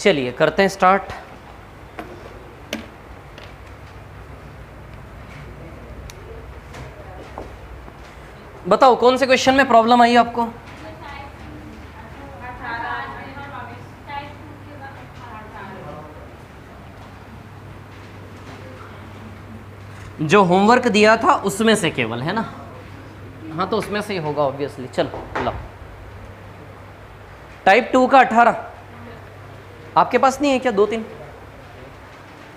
चलिए करते हैं स्टार्ट। बताओ कौन से क्वेश्चन में प्रॉब्लम आई आपको? जो होमवर्क दिया था उसमें से केवल, है ना? हाँ तो उसमें से ही होगा ऑब्वियसली। चलो लो, टाइप 2 का 18 आपके पास नहीं है क्या? 2-3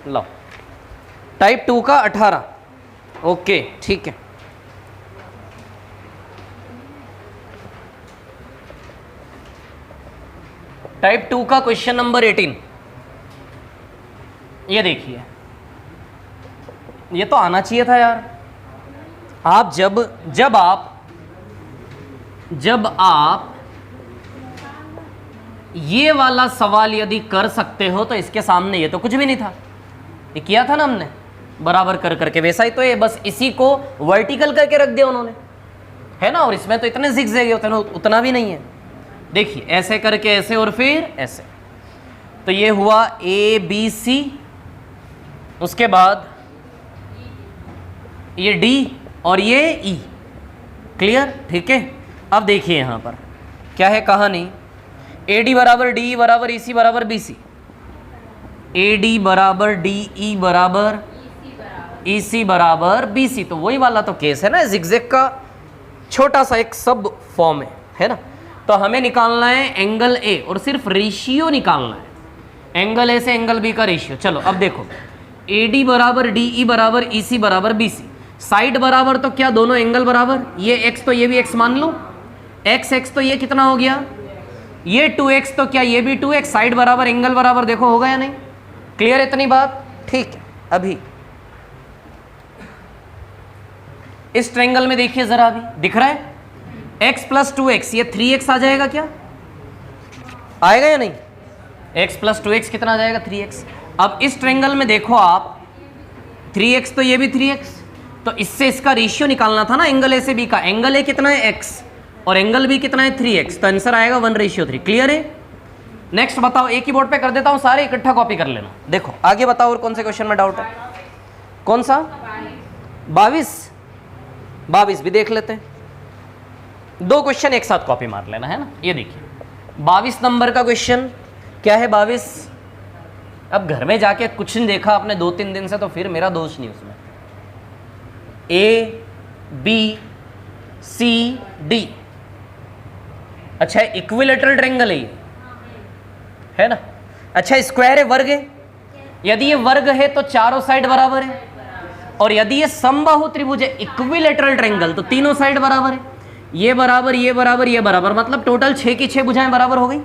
लो, टाइप 2 का 18। ओके ठीक है। टाइप 2 का क्वेश्चन नंबर 18, ये देखिए, ये तो आना चाहिए था यार। आप जब आप ये वाला सवाल यदि कर सकते हो तो इसके सामने ये तो कुछ भी नहीं था। ये किया था ना हमने बराबर कर करके, वैसा ही तो ये, बस इसी को वर्टिकल करके रख दिया उन्होंने, है ना? और इसमें तो इतने जिगजैग होते हैं, उतना भी नहीं है। देखिए ऐसे करके ऐसे और फिर ऐसे, तो ये हुआ ABC, उसके बाद ये D और ये E। क्लियर? ठीक है। अब देखिए यहां पर क्या है कहानी। AD बराबर DE बराबर EC बराबर BC, AD बराबर DE बराबर EC बराबर BC। तो वही वाला तो केस है ना, जिगजैग का छोटा सा एक सब फॉर्म है ना? तो हमें निकालना है एंगल A और सिर्फ रेशियो निकालना है, एंगल A से एंगल B का रेशियो। चलो अब देखो, AD बराबर DE बराबर EC बराबर BC, साइड बराबर तो क्या दोनों एंगल बराबर, ये x तो ये भी x मान लो, x तो ये कितना हो गया, ये 2x तो क्या ये भी 2x, साइड बराबर एंगल बराबर, देखो होगा या नहीं? क्लियर इतनी बात? ठीक है। अभी इस ट्रायंगल में देखिए जरा, अभी दिख रहा है x प्लस 2x, ये 3x आ जाएगा क्या? आएगा या नहीं? x प्लस 2x कितना आ जाएगा? 3x। अब इस ट्रायंगल में देखो आप, 3x तो ये भी 3x, तो इससे इसका रेशियो निकालना था ना एंगल ए से बी का। एंगल ए कितना है? x, और एंगल बी कितना है? 3x। तो आंसर आएगा 1:3। क्लियर है? नेक्स्ट बताओ, एक ही बोर्ड पे कर देता हूं, सारे इकट्ठा कॉपी कर लेना। देखो आगे बताओ, और कौन से क्वेश्चन में डाउट है? कौन सा? 22 भी देख लेते हैं। 2 क्वेश्चन एक साथ कॉपी मार लेना, है ना? ये देखिए 22 नंबर का क्वेश्चन क्या है? 22, अब घर में जाके कुछ नहीं देखा आपने 2-3 दिन से, तो फिर मेरा दोष नहीं उसमें। ABCD, अच्छा इक्विलेटरल ट्रायंगल है ये, है ना? अच्छा स्क्वायर है, वर्ग है। यदि ये वर्ग है तो चारों साइड बराबर है, और यदि ये समबाहु त्रिभुज है, इक्विलेटरल ट्रायंगल, तो तीनों साइड बराबर है। ये बराबर, ये बराबर, ये बराबर, मतलब टोटल 6 की 6 भुजाएं बराबर हो गई।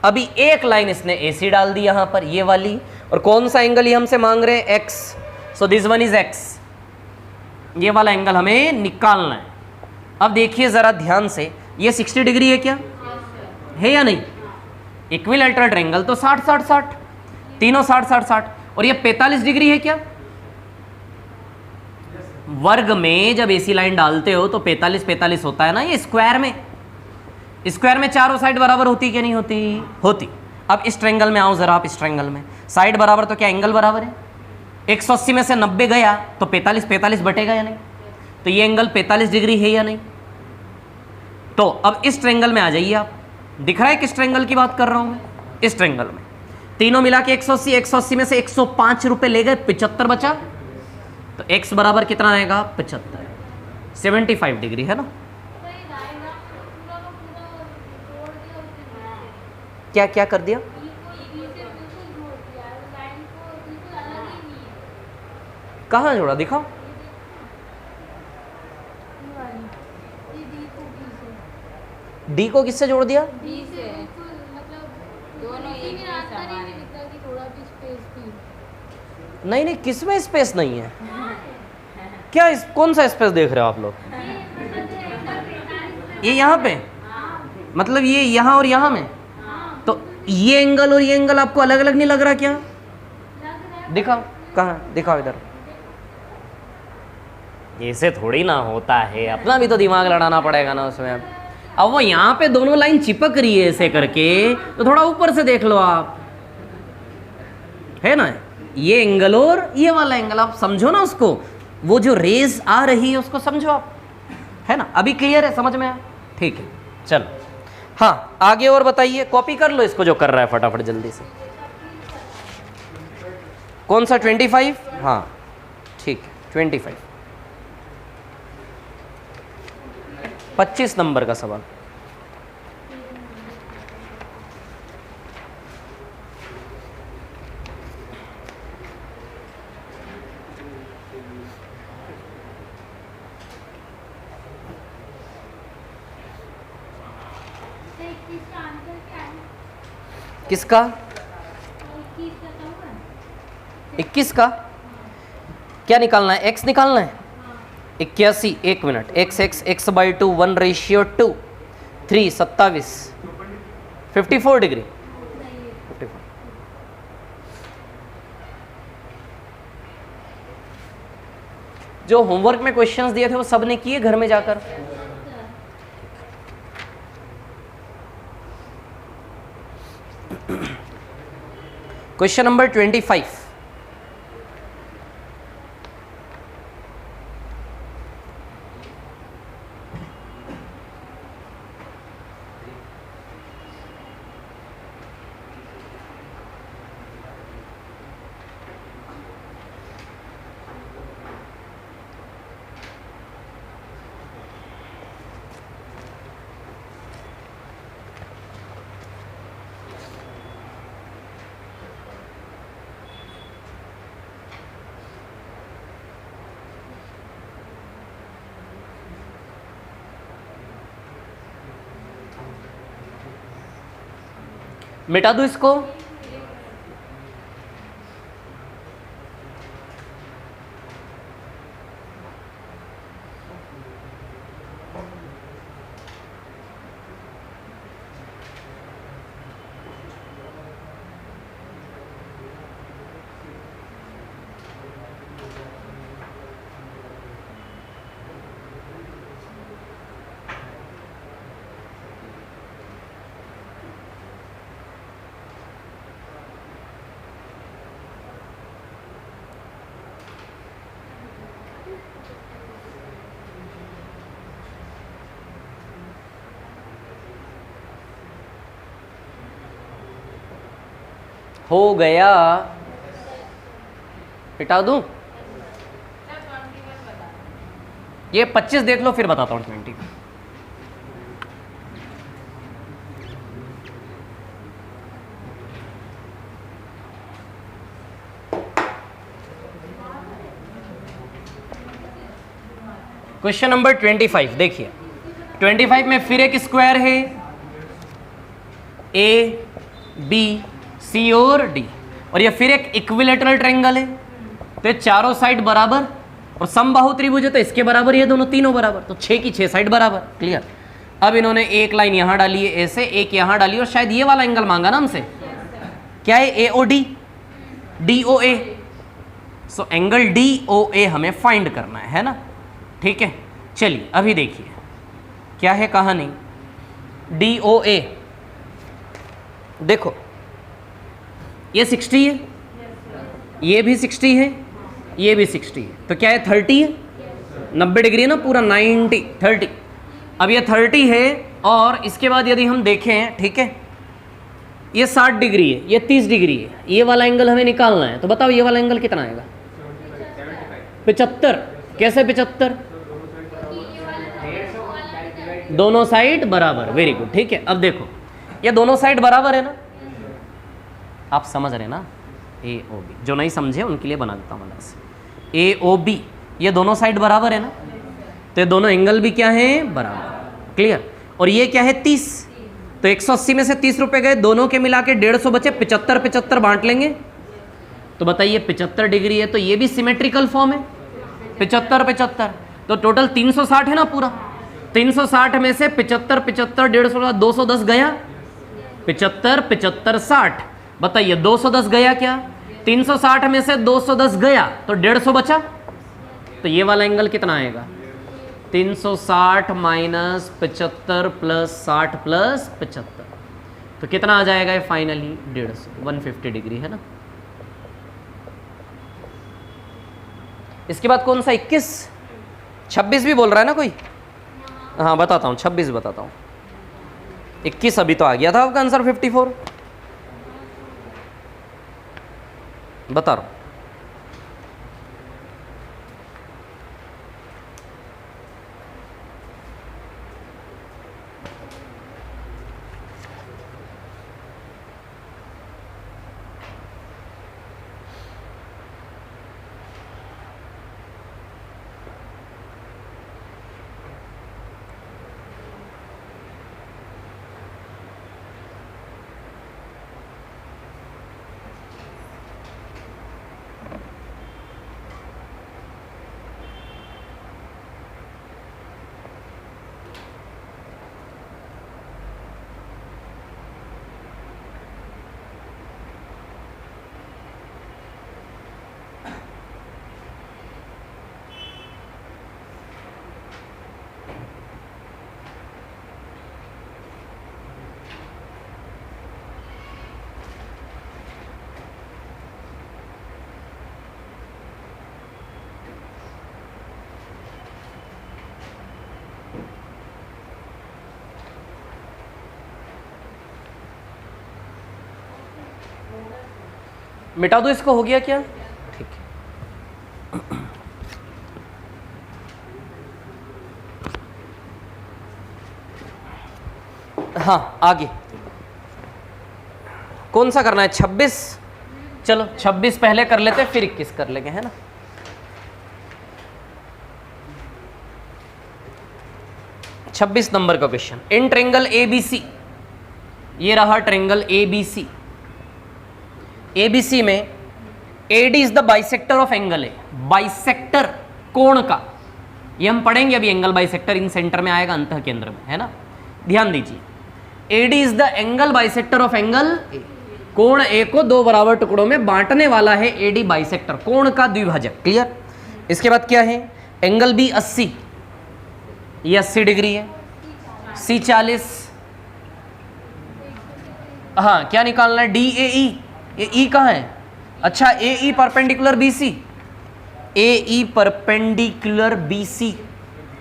अभी एक लाइन इसने AC डाल दी यहां पर, ये वाली, और कौन सा एंगल ये हमसे मांग रहे हैं? X, so this one is X। ये वाला एंगल हमें निकालना है। अब देखिए जरा ध्यान से, ये 60 डिग्री है क्या? है या नहीं? इक्विलेटरल ट्रायंगल तो 60-60-60, तीनों 60-60-60, और ये 45 डिग्री है क्या? वर्ग में जब AC लाइन डालते हो तो 45-45 होता है ना। ये स्क्वायर में चारों साइड बराबर होती क्या नहीं होती? होती। अब इस ट्रायंगल में आओ जरा आप, इस ट्रायंगल में साइड बराबर तो क्या एंगल बराबर है? 180 में से 90 गया तो 45 बटेगा या नहीं? तो ये एंगल 45 डिग्री है या नहीं? तो अब इस ट्रायंगल में आ जाइए आप, दिख रहा है किस ट्रायंगल की बात कर रहा हूं मैं? इस ट्रायंगल में तीनों मिला के 180 में से 105 रुपए ले गए, 75 बचा, तो x बराबर कितना आएगा? 75, 75 डिग्री, है ना? क्या क्या कर दिया? कहाँ जोड़ा, दिखाओ। डी को किससे जोड़ दिया? नहीं, किस में स्पेस नहीं है क्या? कौन सा स्पेस देख रहे हो आप लोग? ये यहाँ पे, मतलब ये यहाँ और यहाँ में, तो ये एंगल और ये एंगल आपको अलग अलग नहीं लग रहा क्या? दिखाओ, कहाँ दिखाओ, इधर। ऐसे थोड़ी ना होता है, अपना भी तो दिमाग लड़ाना पड़ेगा ना उसमें। अब वो यहाँ पे दोनों लाइन चिपक रही है ऐसे करके, तो थोड़ा ऊपर से देख लो आप, है ना, ये एंगल और ये वाला एंगल, आप समझो ना उसको, वो जो रेज आ रही है उसको समझो आप, है ना। अभी क्लियर है, समझ में आया? ठीक है, चलो हाँ आगे और बताइए, कॉपी कर लो इसको जो कर रहा है फटाफट जल्दी से। कौन सा 25? हाँ ठीक है 25, 25 नंबर का सवाल। किसका? 21 का क्या निकालना है? x निकालना है। 81, एक मिनट, x बाई 2 1/2 3 27 54 डिग्री 54। जो होमवर्क में क्वेश्चंस दिए थे वो सब ने किए घर में जाकर? क्वेश्चन नंबर 25, मिटा दूं इसको? हो गया, मिटा दूं? ये 25 देख लो फिर बताता हूं 20। क्वेश्चन नंबर 25 देखिए, 25 में फिर एक स्क्वायर है, ए बी सी और डी, और ये फिर एक इक्विलेटरल ट्रायंगल है, तो ये चारों साइड बराबर, और समबाहु त्रिभुज है तो इसके बराबर ये दोनों तीनों बराबर, तो 6 की 6 साइड बराबर। क्लियर? अब इन्होंने एक लाइन यहां डाली है ऐसे, एक यहां डाली, और शायद ये वाला एंगल मांगा ना हमसे, क्या है? ए ओ डी, डी ओ ए। सो एंगल डी ओ ए हमें फाइंड करना है ना। ठीक है, चलिए अभी देखिए क्या है कहानी। डी ओ ए देखो, ये 60 है, ये भी 60 है, ये भी 60 है, तो क्या है? 30 है, 90 डिग्री है ना पूरा, 90 30। अब ये 30 है, और इसके बाद यदि हम देखें, ठीक है, ये 60 डिग्री है, ये 30 डिग्री है, ये वाला एंगल हमें निकालना है, तो बताओ ये वाला एंगल कितना आएगा? 75। कैसे 75? दोनों साइड बराबर, वेरी गुड। ठीक है, अब देखो ये दोनों साइड बराबर है ना, आप समझ रहे ना? ए ओ बी, जो नहीं समझे उनके लिए बना देता हूँ अलग से। ए ओ बी, ये दोनों साइड बराबर है ना, तो ये दोनों एंगल भी क्या है? बराबर। क्लियर? और ये क्या है? 30, तो 180 में से 30 रुपए गए, दोनों के मिला के 150 बचे, 75 75 बांट लेंगे, तो बताइए 75 डिग्री है, तो ये भी सिमेट्रिकल फॉर्म है, 75 75, तो टोटल 360 है ना पूरा। 360 में से 75 75 150 210 गया, 75 75 60, बताइए 210 गया क्या? 360 में से 210 गया तो 150 बचा, तो ये वाला एंगल कितना आएगा? 360 माइनस 75 प्लस 60 प्लस 75, तो कितना आ जाएगा ये फाइनली? 150, 150 डिग्री है ना। इसके बाद कौन सा 21, 26 भी बोल रहा है ना कोई? हाँ बताता हूँ, 26 बताता हूँ। 21 अभी तो आ गया था आपका आंसर 54, बता रहा हूँ। मिटा दो इसको, हो गया क्या? ठीक है। हाँ आगे कौन सा करना है? 26। चलो 26 पहले कर लेते, फिर 21 कर लेंगे, है ना। छब्बीस नंबर का क्वेश्चन, इन ट्रेंगल ABC, ये रहा ट्रेंगल ABC। ABC में AD is the bisector of angle, है बाइसेक्टर कोण का, ये हम पढ़ेंगे अभी। एंगल बाइसेक्टर इन सेंटर में आएगा, अंतः केंद्र में, है ना। ध्यान दीजिए, AD is the angle bisector of angle A। कोण A को दो बराबर टुकड़ों में बांटने वाला है AD बाइसेक्टर, कोण का द्विभाजक। क्लियर। इसके बाद क्या है? एंगल B 80, ये 80 डिग्री है। C 40, हाँ क्या निकालना है? DAE, ये E कहाँ है? अच्छा AE perpendicular BC, AE perpendicular BC।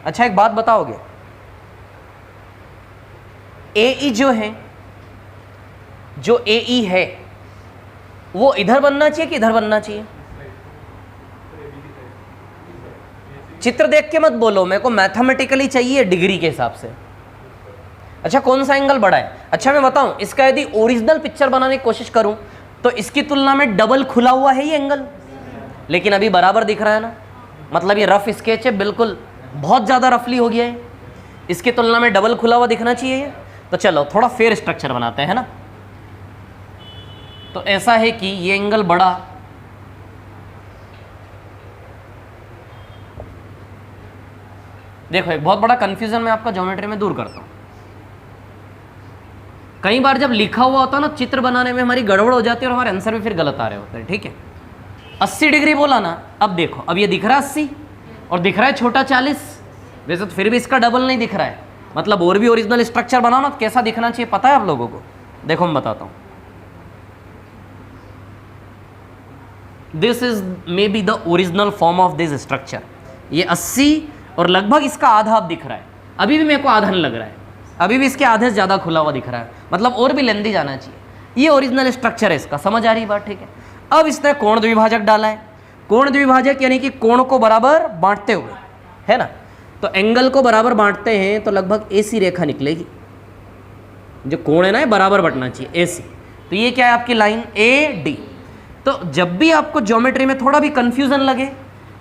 अच्छा एक बात बताओगे, AE जो है, जो AE है वो इधर बनना चाहिए कि इधर बनना चाहिए? चित्र देख के मत बोलो, मेरे को मैथमेटिकली चाहिए डिग्री के हिसाब से। अच्छा कौन सा एंगल बड़ा है? अच्छा मैं बताऊं, इसका यदि ओरिजिनल पिक्चर बनाने की कोशिश करूं तो इसकी तुलना में डबल खुला हुआ है ये एंगल, लेकिन अभी बराबर दिख रहा है ना। मतलब ये रफ स्केच है, बिल्कुल बहुत ज़्यादा रफली हो गया है, इसकी तुलना में डबल खुला हुआ दिखना चाहिए। तो चलो थोड़ा फेयर स्ट्रक्चर बनाते हैं, है ना। तो ऐसा है कि ये एंगल बड़ा, देखो एक बहुत बड़ा कंफ्यूजन मैं आपका ज्योमेट्री में दूर करता हूं। कई बार जब लिखा हुआ होता है ना, चित्र बनाने में हमारी गड़बड़ हो जाती है और हमारे आंसर भी फिर गलत आ रहे होते हैं। ठीक है, 80 डिग्री बोला ना, अब देखो अब ये दिख रहा है 80 और दिख रहा है छोटा 40, वैसे तो फिर भी इसका डबल नहीं दिख रहा है। मतलब और भी ओरिजिनल स्ट्रक्चर बनाओ ना, तो कैसा दिखना चाहिए पता है आप लोगों को? देखो मैं बताता हूं, this is may be the original form of this structure. ये 80 और लगभग इसका आधा अब दिख रहा है, अभी भी मेरे को आधा नहीं लग रहा है, अभी भी इसके आधे से ज़्यादा खुला हुआ दिख रहा है, मतलब और भी लेंदी जाना चाहिए। ये ओरिजिनल स्ट्रक्चर है इसका, समझ आ रही बात? ठीक है। अब इसने कोण द्विभाजक डाला है, कोण द्विभाजक यानी कि कोण को बराबर बांटते हुए, है ना। तो एंगल को बराबर बांटते हैं तो लगभग AC रेखा निकलेगी। जो कोण है ना ये बराबर बंटना चाहिए, AC। तो ये क्या है आपकी लाइन AD। तो जब भी आपको ज्योमेट्री में थोड़ा भी कंफ्यूजन लगे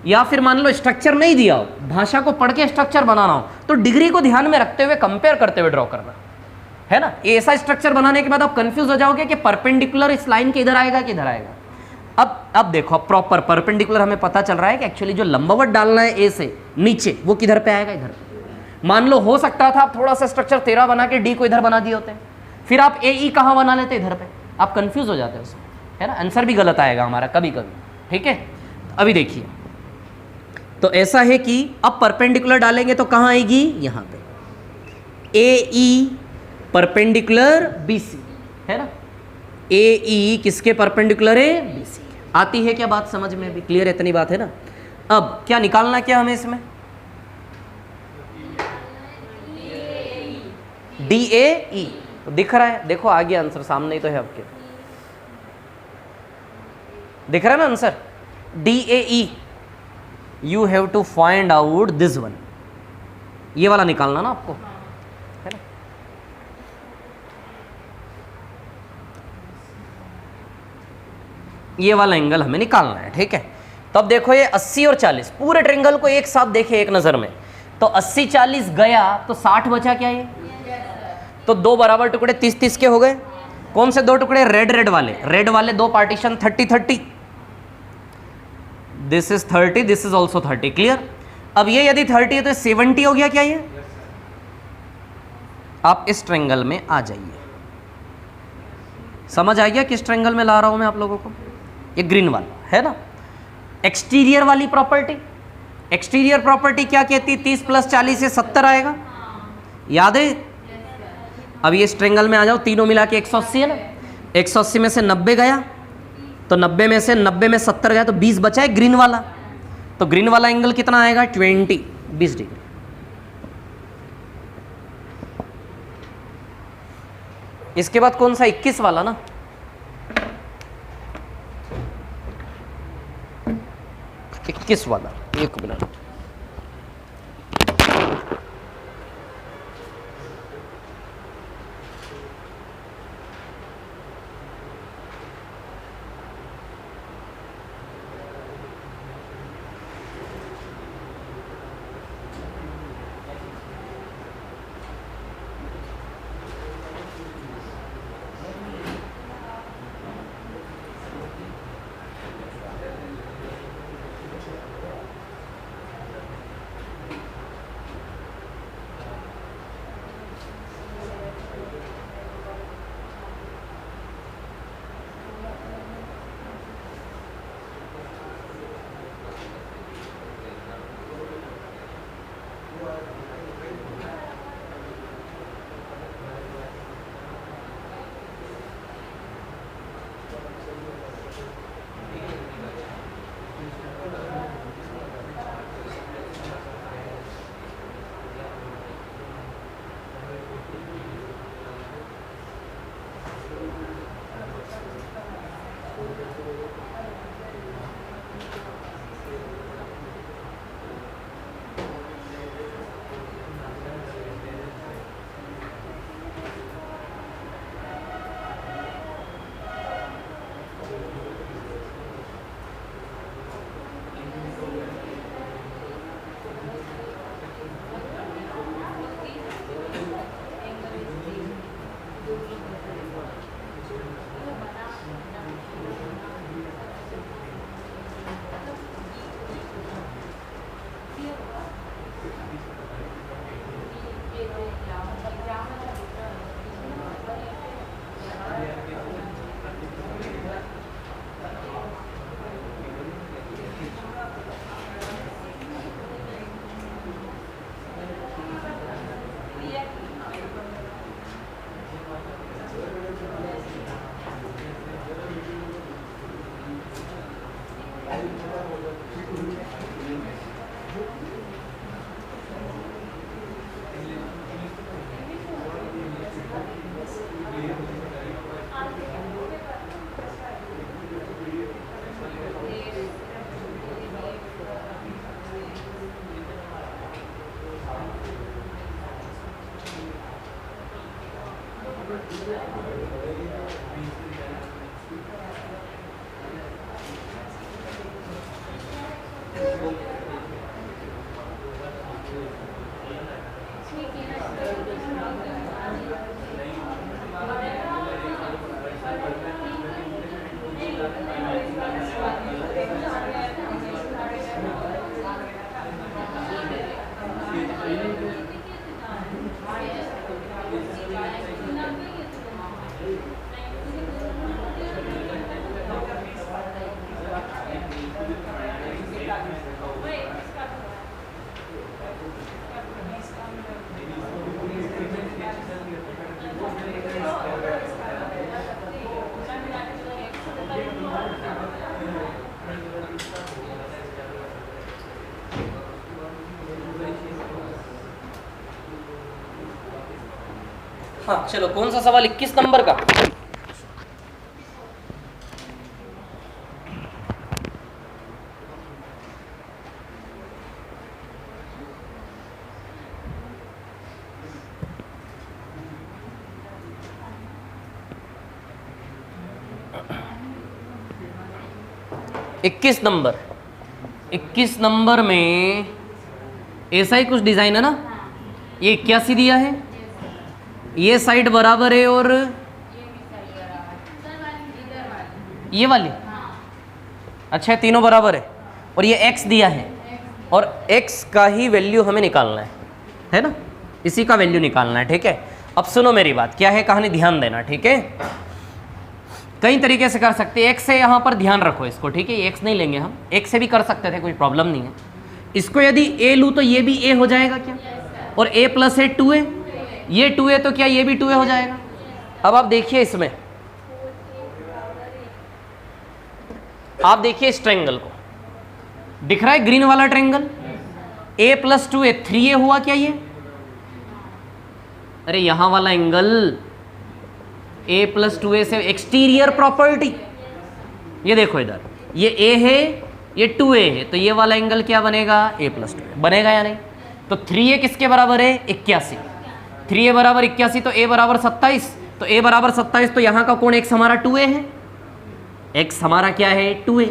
या फिर मान लो स्ट्रक्चर नहीं दिया हो, भाषा को पढ़ के स्ट्रक्चर बनाना हो, तो डिग्री को ध्यान में रखते हुए कंपेयर करते हुए ड्रॉ करना, है ना। ये ऐसा स्ट्रक्चर बनाने के बाद आप कंफ्यूज हो जाओगे कि परपेंडिकुलर इस लाइन के इधर आएगा कि इधर आएगा। अब देखो, अब प्रॉपर परपेंडिकुलर हमें पता चल रहा है कि एक्चुअली जो लंबवत डालना है A से नीचे, वो किधर पे आएगा? इधर पे। मान लो हो सकता था आप थोड़ा सा स्ट्रक्चर 13 बना के D को इधर बना दिए होते, फिर आप AE कहाँ बना लेते? इधर पे। आप कंफ्यूज हो जाते हैं उसमें, है ना। आंसर भी गलत आएगा हमारा कभी कभी। ठीक है, अभी देखिए, तो ऐसा है कि अब परपेंडिकुलर डालेंगे तो कहाँ आएगी? यहाँ पे AE परपेंडिकुलर BC, है ना। AE किसके परपेंडिकुलर है? BC। आती है क्या बात समझ में? अभी क्लियर, इतनी बात है ना। अब क्या निकालना, क्या हमें इसमें, डी ए ई, तो दिख रहा है, देखो आ गया आंसर, सामने ही तो है आपके, दिख रहा है ना answer, D A E. You have to find out this one, ये वाला निकालना ना आपको, है ना। ये वाला एंगल हमें निकालना है, ठीक है। तो अब देखो ये 80 और 40 पूरे ट्रायंगल को एक साथ देखे एक नजर में, तो 80 40 गया तो 60 बचा क्या ये, तो दो बराबर टुकड़े 30 30 के हो गए। कौन से दो टुकड़े, रेड वाले दो partition 30 30, this is 30, this is also 30, clear. अब ये यदि 30 है तो 70 हो गया क्या ये, आप इस ट्रायंगल में आ जाइए, समझ आ गया किस ट्रायंगल में ला रहा हूं मैं आप लोगों को, ये ग्रीन वाला है ना। एक्सटीरियर वाली प्रॉपर्टी, एक्सटीरियर प्रॉपर्टी क्या कहती है, 30 + 40 से 70 आएगा, याद है। अब ये इस ट्रायंगल में आ जाओ, तीनों मिला के 180 है ना, 180 में से 90 गया, तो 90 में से 70 गया, तो 20 बचा है ग्रीन वाला, तो ग्रीन वाला एंगल कितना आएगा, 20 डिग्री। इसके बाद कौन सा, 21 वाला ना, इक्कीस वाला, एक मिनट, हाँ चलो, कौन सा सवाल? 21 नंबर का। नंबर 21 नंबर में ऐसा ही कुछ डिजाइन है ना। ये 81 दिया है, ये साइड बराबर है और ये वाली, अच्छा तीनों बराबर है, और ये x दिया है और x का ही वैल्यू हमें निकालना है ना, इसी का वैल्यू निकालना है। ठीक है, अब सुनो मेरी बात, क्या है कहानी, ध्यान देना। ठीक है, कई तरीके से कर सकते हैं। x से यहाँ पर ध्यान रखो इसको, ठीक है, x नहीं लेंगे हम, x से भी कर सकते थे, कोई प्रॉब्लम नहीं है। इसको यदि a लूँ तो ये भी a हो जाएगा क्या, और a प्लस है 2a, ये 2a तो क्या ये भी 2a हो जाएगा। अब आप देखिए इसमें, आप देखिए इस ट्रायंगल को, दिख रहा है ग्रीन वाला triangle, a plus 2a 3a हुआ क्या ये? अरे यहां वाला एंगल a प्लस 2a से एक्सटीरियर प्रॉपर्टी, ये देखो इधर, ये a है ये 2a है, तो ये वाला एंगल क्या बनेगा, a प्लस 2a बनेगा या नहीं। तो 3a किसके बराबर है, 81, 3a बराबर 81, तो a बराबर 27, तो a बराबर 27, तो यहाँ का कोण x हमारा 2a है, x हमारा क्या है 2a,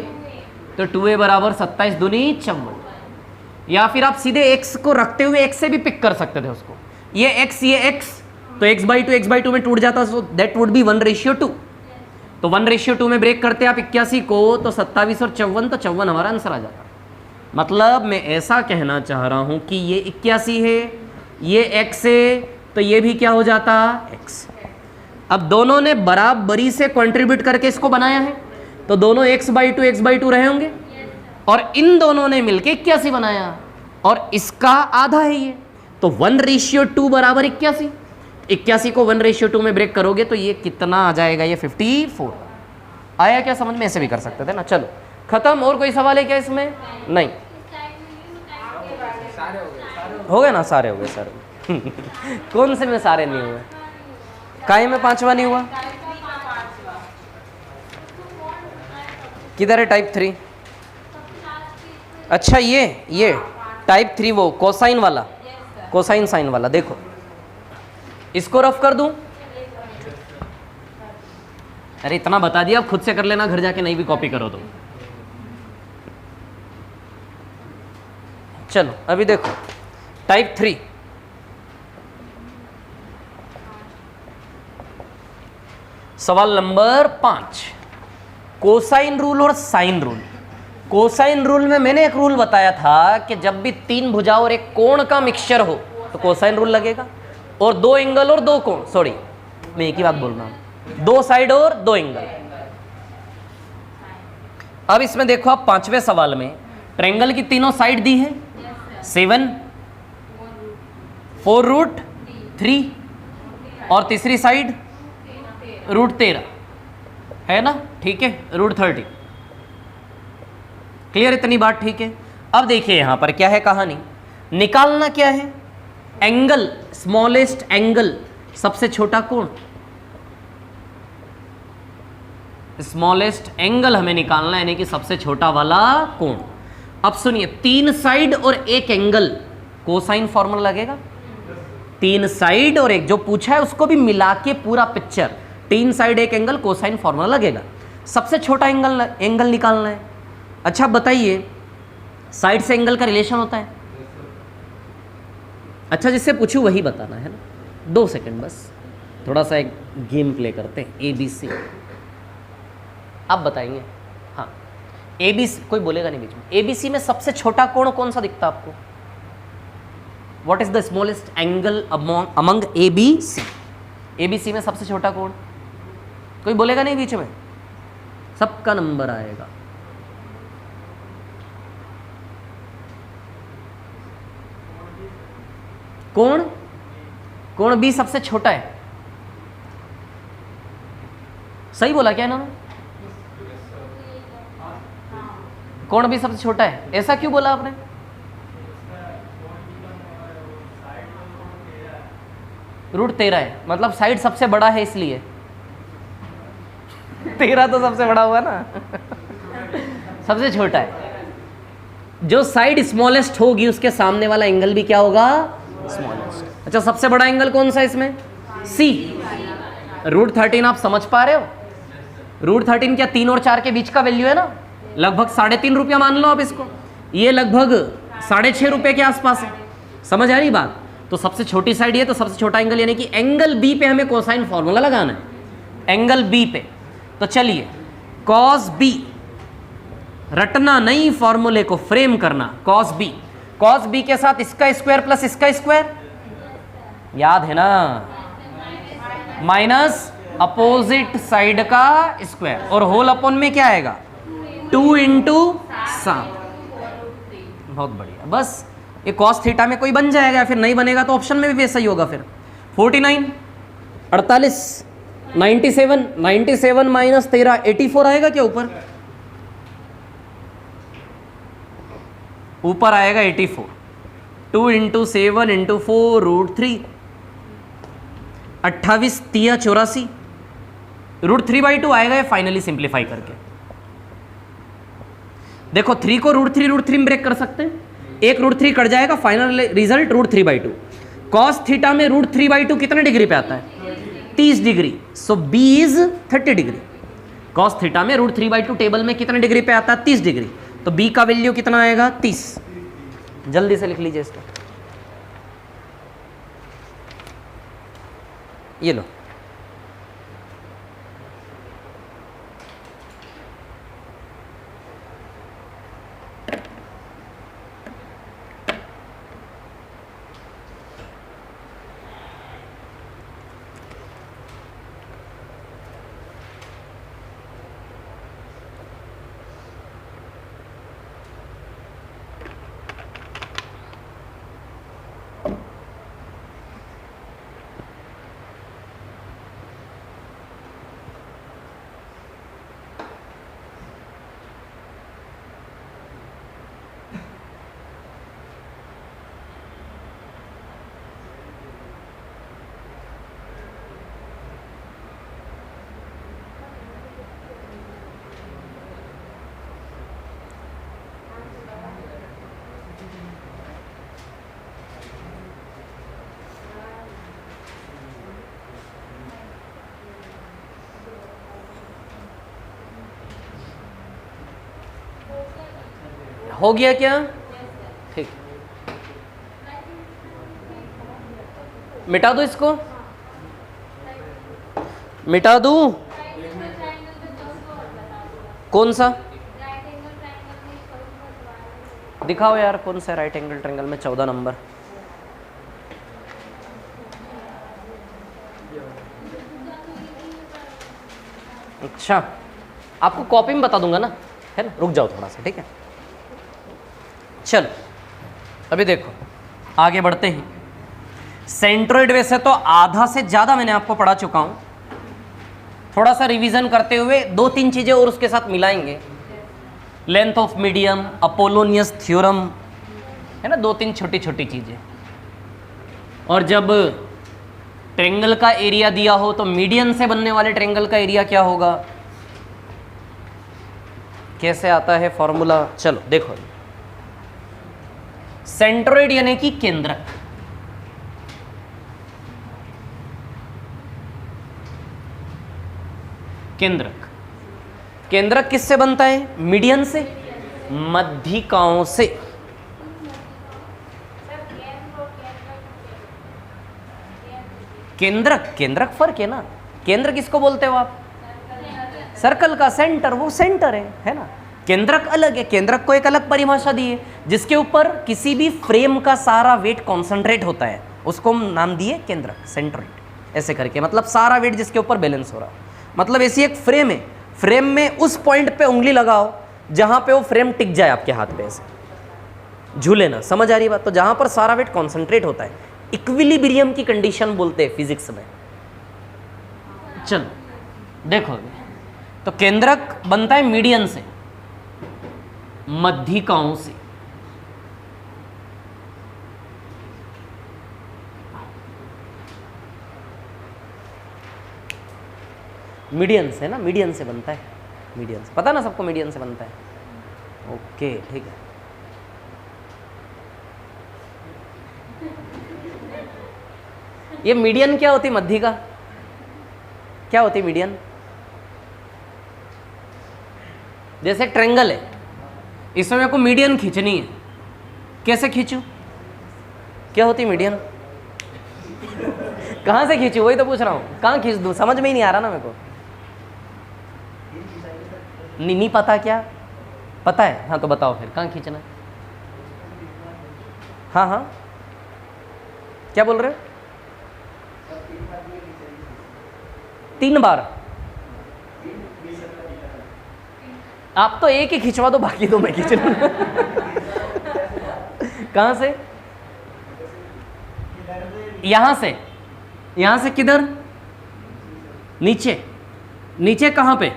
तो 2a बराबर 27 दूनी 54। या फिर आप सीधे x को रखते हुए x से भी पिक कर सकते थे उसको, ये x तो x/2 में टूट जाता, सो दैट वुड बी 1:2, तो 1:2 में ब्रेक करते आप 81 को, तो 27 और 54, तो 54 हमारा आंसर आ जाता। मतलब मैं ऐसा कहना चाह रहा हूं कि ये 81 है, ये x है, तो ये भी क्या हो जाता, x। अब दोनों ने बराबरी से कंट्रीब्यूट करके इसको बनाया है, तो दोनों x/2 रहे होंगे, और इन दोनों ने मिलके 81 बनाया, और इसका आधा है ये, तो 1:2 बराबर 81। 81 को 1:2 में ब्रेक करोगे तो ये कितना आ जाएगा, ये 54। आया क्या समझ में, ऐसे भी कर सकते थे ना। चलो खत्म, और कोई सवाल है क्या इसमें? नहीं, हो गए ना, सारे हो गए सारे। कौन से में सारे नहीं हुए, काहे में पांचवा नहीं हुआ, किधर है टाइप 3? अच्छा ये टाइप 3 वो कोसाइन वाला, कोसाइन साइन वाला, देखो इसको रफ कर दूं। अरे इतना बता दिया, अब खुद से कर लेना, घर जाके नहीं भी कॉपी करो तो। चलो अभी देखो टाइप 3, सवाल नंबर 5, कोसाइन रूल और साइन रूल। कोसाइन रूल में मैंने एक रूल बताया था कि जब भी 3 भुजाओं और एक कोण का मिक्सचर हो तो कोसाइन रूल लगेगा, और 2 एंगल और 2 कोण, सॉरी मैं एक ही बात बोल रहा हूं, 2 साइड और 2 एंगल। अब इसमें देखो आप 5वें सवाल में ट्रायंगल की तीनों साइड दी है, 7, 4√3, और तीसरी साइड √13 है ना, ठीक है, √30। क्लियर इतनी बात, ठीक है। अब देखिए यहां पर क्या है कहानी, निकालना क्या है, एंगल, स्मॉलेस्ट एंगल, सबसे छोटा कोण, स्मॉलेस्ट एंगल हमें निकालना है, यानी कि सबसे छोटा वाला कोण। अब सुनिए, 3 साइड और 1 एंगल, कोसाइन फॉर्मूला लगेगा, 3 साइड और 1, जो पूछा है उसको भी मिला के पूरा picture, 3 side 1 angle, cosine formula लगेगा, सबसे छोटा एंगल निकालना है। अच्छा बताइए, साइड से एंगल का रिलेशन होता है? अच्छा जिससे पूछूं वही बताना है ना, 2 सेकंड बस, थोड़ा सा एक गेम प्ले करते हैं। ABC आप बताएंगे, हाँ ABC, कोई बोलेगा नहीं बीच में। ABC में सबसे छोटा कोण कौन सा दिखता है आपको? What is the smallest angle among ABC? ABC में सबसे छोटा कोण कोई बोलेगा नहीं बीच में, सबका नंबर आएगा। कोण B सबसे छोटा है, सही बोला क्या इन्होंने? कोण B सबसे छोटा है, ऐसा क्यों बोला आपने? √13 है, मतलब साइड सबसे बड़ा है इसलिए 13 तो सबसे बड़ा हुआ ना सबसे छोटा है। जो साइड स्मॉलेस्ट होगी उसके सामने वाला एंगल भी क्या होगा? स्मॉलेस्ट। अच्छा, सबसे बड़ा एंगल कौन सा है इसमें? C। √13 आप समझ पा रहे हो? √13 क्या 3 और 4 के बीच का वैल्यू है ना, लगभग 3.5 रुपया मान लो आप इसको, ये लगभग 6.5 रुपये के आसपास है। समझ आ रही बात? तो सबसे छोटी साइड ये, तो सबसे छोटा एंगल, यानी कि एंगल बी पे हमें कोसाइन फॉर्मूला लगाना है, एंगल बी पे। तो चलिए कॉस बी, रटना नहीं फॉर्मूले को, फ्रेम करना। कॉस बी के साथ इसका स्क्वायर प्लस इसका स्क्वायर, याद है ना, माइनस अपोजिट साइड का स्क्वायर, और होल अपॉन में क्या आएगा? 2 × 7। बहुत बढ़िया, बस ये कॉस थीटा में कोई बन जाएगा, फिर नहीं बनेगा तो ऑप्शन में भी वैसा ही होगा। फिर 49, 48, 97 माइनस 13, 84 आएगा क्या? ऊपर आएगा 84। 2 × 7 × 4 √3, 28 3 84, √3/2 आएगा ये फाइनली सिंप्लीफाई करके। देखो 3 को √3 में ब्रेक कर सकते हैं, एक √3 कट जाएगा, फाइनल रिजल्ट √3/2। कॉस थीटा में √3/2 कितने डिग्री पे आता है? 30 degree. So B is 30 degree. Cos theta में √3/2 टेबल में कितने डिग्री पे आता है? 30 डिग्री। तो बी का वैल्यू कितना आएगा? 30। जल्दी से लिख लीजिए इसको, ये लो। हो गया क्या? ठीक, मिटा दो इसको, मिटा दूं? कौन सा दिखाओ यार, कौन सा राइट एंगल ट्रायंगल में 14 नंबर? अच्छा, आपको कॉपी में बता दूंगा ना, है ना, रुक जाओ थोड़ा सा, ठीक है। चलो अभी देखो आगे बढ़ते हैं। सेंट्रोइड वैसे तो आधा से ज़्यादा मैंने आपको पढ़ा चुका हूँ, थोड़ा सा रिवीजन करते हुए 2-3 चीज़ें और उसके साथ मिलाएंगे। Length of medium, Apollonius theorem, है ना, 2-3 छोटी छोटी चीज़ें। और जब ट्रायंगल का एरिया दिया हो तो मीडियन से बनने वाले ट्रायंगल का एरिया क्या होगा, कैसे आता है फॉर्मूला। चलो देखो, सेंट्रोइड यानी कि केंद्रक, केंद्रक, केंद्रक किससे बनता है? मीडियन से, मध्यिकाओं से। केंद्रक, केंद्रक फर्क है ना, केंद्र किसको बोलते हो आप? सर्कल का सेंटर, वो सेंटर है ना। केंद्रक अलग है, केंद्रक को एक अलग परिभाषा दी है, जिसके ऊपर किसी भी फ्रेम का सारा वेट कॉन्सेंट्रेट होता है, उसको हम नाम दिए केंद्रक, सेंट्रोइड, ऐसे करके। मतलब सारा वेट जिसके ऊपर बैलेंस हो रहा, मतलब ऐसी एक फ्रेम है, फ्रेम में उस पॉइंट पे उंगली लगाओ जहां पे वो फ्रेम टिक जाए आपके हाथ पे, ऐसे झूले ना। समझ आ रही बात? तो जहां पर सारा वेट कॉन्सेंट्रेट होता है, इक्विलिब्रियम की कंडीशन बोलते हैं फिजिक्स में। चलो देखो, तो केंद्रक बनता है मीडियन से, मध्यिकाओं से। मीडियन से ना, मीडियन से बनता है, मीडियन से, पता ना सबको मीडियन से बनता है। ओके ठीक है। ये मीडियन क्या होती, मध्यिका क्या होती मीडियन? जैसे ट्रायंगल है, इसमें मेरे को मीडियन खींचनी है, कैसे खींचूं? क्या होती मीडियन? कहाँ से खींचूं, वही तो पूछ रहा हूँ, कहाँ खींच दूँ, समझ में ही नहीं आ रहा ना मेरे को। नहीं पता क्या? पता है? हाँ तो बताओ फिर कहाँ खींचना है। हाँ हाँ क्या बोल रहे हो? 3 बार? आप तो एक ही खिंचवा दो, बाकी दो मैं खींच लूँ। कहाँ से? यहां से? यहां से किधर? नीचे? नीचे कहाँ पे?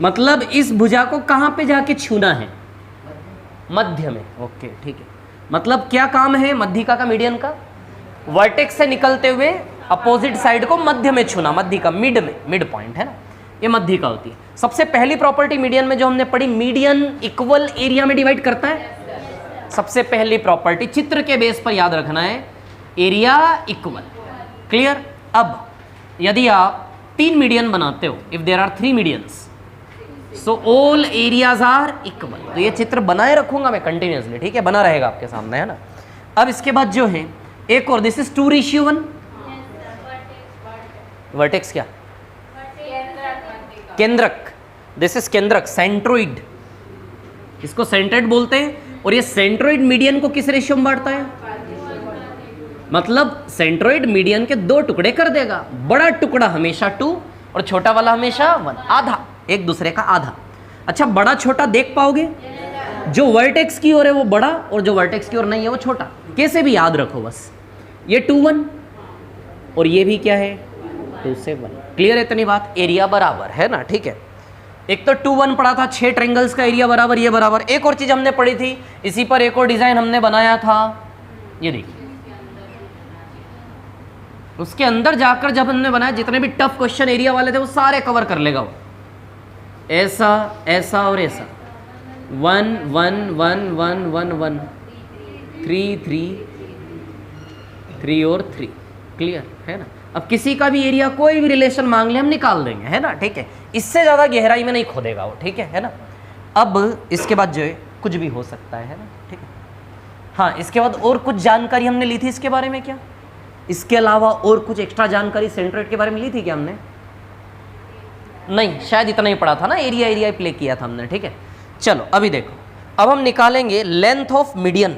मतलब इस भुजा को कहाँ पे जाके छूना है? मध्य में। ओके ठीक है। मतलब क्या काम है मध्यिका का, मीडियन का? वर्टेक्स से निकलते हुए अपोजिट साइड को मध्य में छूना, मध्यिका मिड में, मिड पॉइंट है ना, ये मध्यिका होती है। सबसे पहली प्रॉपर्टी मीडियन में जो हमने पढ़ी, मीडियन इक्वल एरिया में डिवाइड करता है। सबसे पहली प्रॉपर्टी चित्र के बेस पर याद रखना है, एरिया इक्वल। क्लियर? अब यदि आप 3 मीडियन बनाते हो, if there are 3 medians, so all areas are equal. तो ये चित्र बनाए रखूंगा मैं कंटिन्यूसली, ठीक है, बना रहेगा आपके सामने, है ना। अब इसके बाद जो है एक और, दिस इज 2:1। वर्टेक्स क्या? केंद्रक। दिस इज केंद्रक, सेंट्रोइड, इसको सेंट्रोइड बोलते हैं। और ये सेंट्रोइड मीडियन को किस रेशियो में बांटता है? मतलब सेंट्रोइड मीडियन के 2 टुकड़े कर देगा, बड़ा टुकड़ा हमेशा 2 और छोटा वाला हमेशा 1, आधा, एक दूसरे का आधा। अच्छा, बड़ा छोटा देख पाओगे? जो वर्टेक्स की ओर है वो बड़ा और जो वर्टेक्स की ओर नहीं है वो छोटा। कैसे भी याद रखो बस, ये 2 1 और ये भी क्या है 2 से 1। क्लियर है इतनी बात? एरिया बराबर है ना, ठीक है। एक तो 2 1 पढ़ा था, 6 ट्रायंगल्स का एरिया बराबर, ये बराबर। एक और चीज हमने पढ़ी थी, इसी पर एक और डिजाइन हमने बनाया था, ये देखिए। उसके अंदर जाकर जब हमने बनाया, जितने भी टफ क्वेश्चन एरिया वाले थे वो सारे कवर कर लेगा वो। ऐसा, ऐसा और ऐसा, 1 1 1 1 1 1 3 3 3 और 3। क्लियर है ना? अब किसी का भी एरिया कोई भी रिलेशन मांग ले हम निकाल देंगे, है ना, ठीक है। इससे ज़्यादा गहराई में नहीं खोदेगा वो, ठीक है ना। अब इसके बाद जो है कुछ भी हो सकता है ना, ठीक है। हाँ, इसके बाद और कुछ जानकारी हमने ली थी इसके बारे में क्या? इसके अलावा और कुछ एक्स्ट्रा जानकारी सेंट्रोइड के बारे में ली थी क्या हमने? नहीं, शायद इतना ही पढ़ा था ना, एरिया एरिया प्ले किया था हमने, ठीक है। चलो अभी देखो, अब हम निकालेंगे लेंथ ऑफ मीडियन,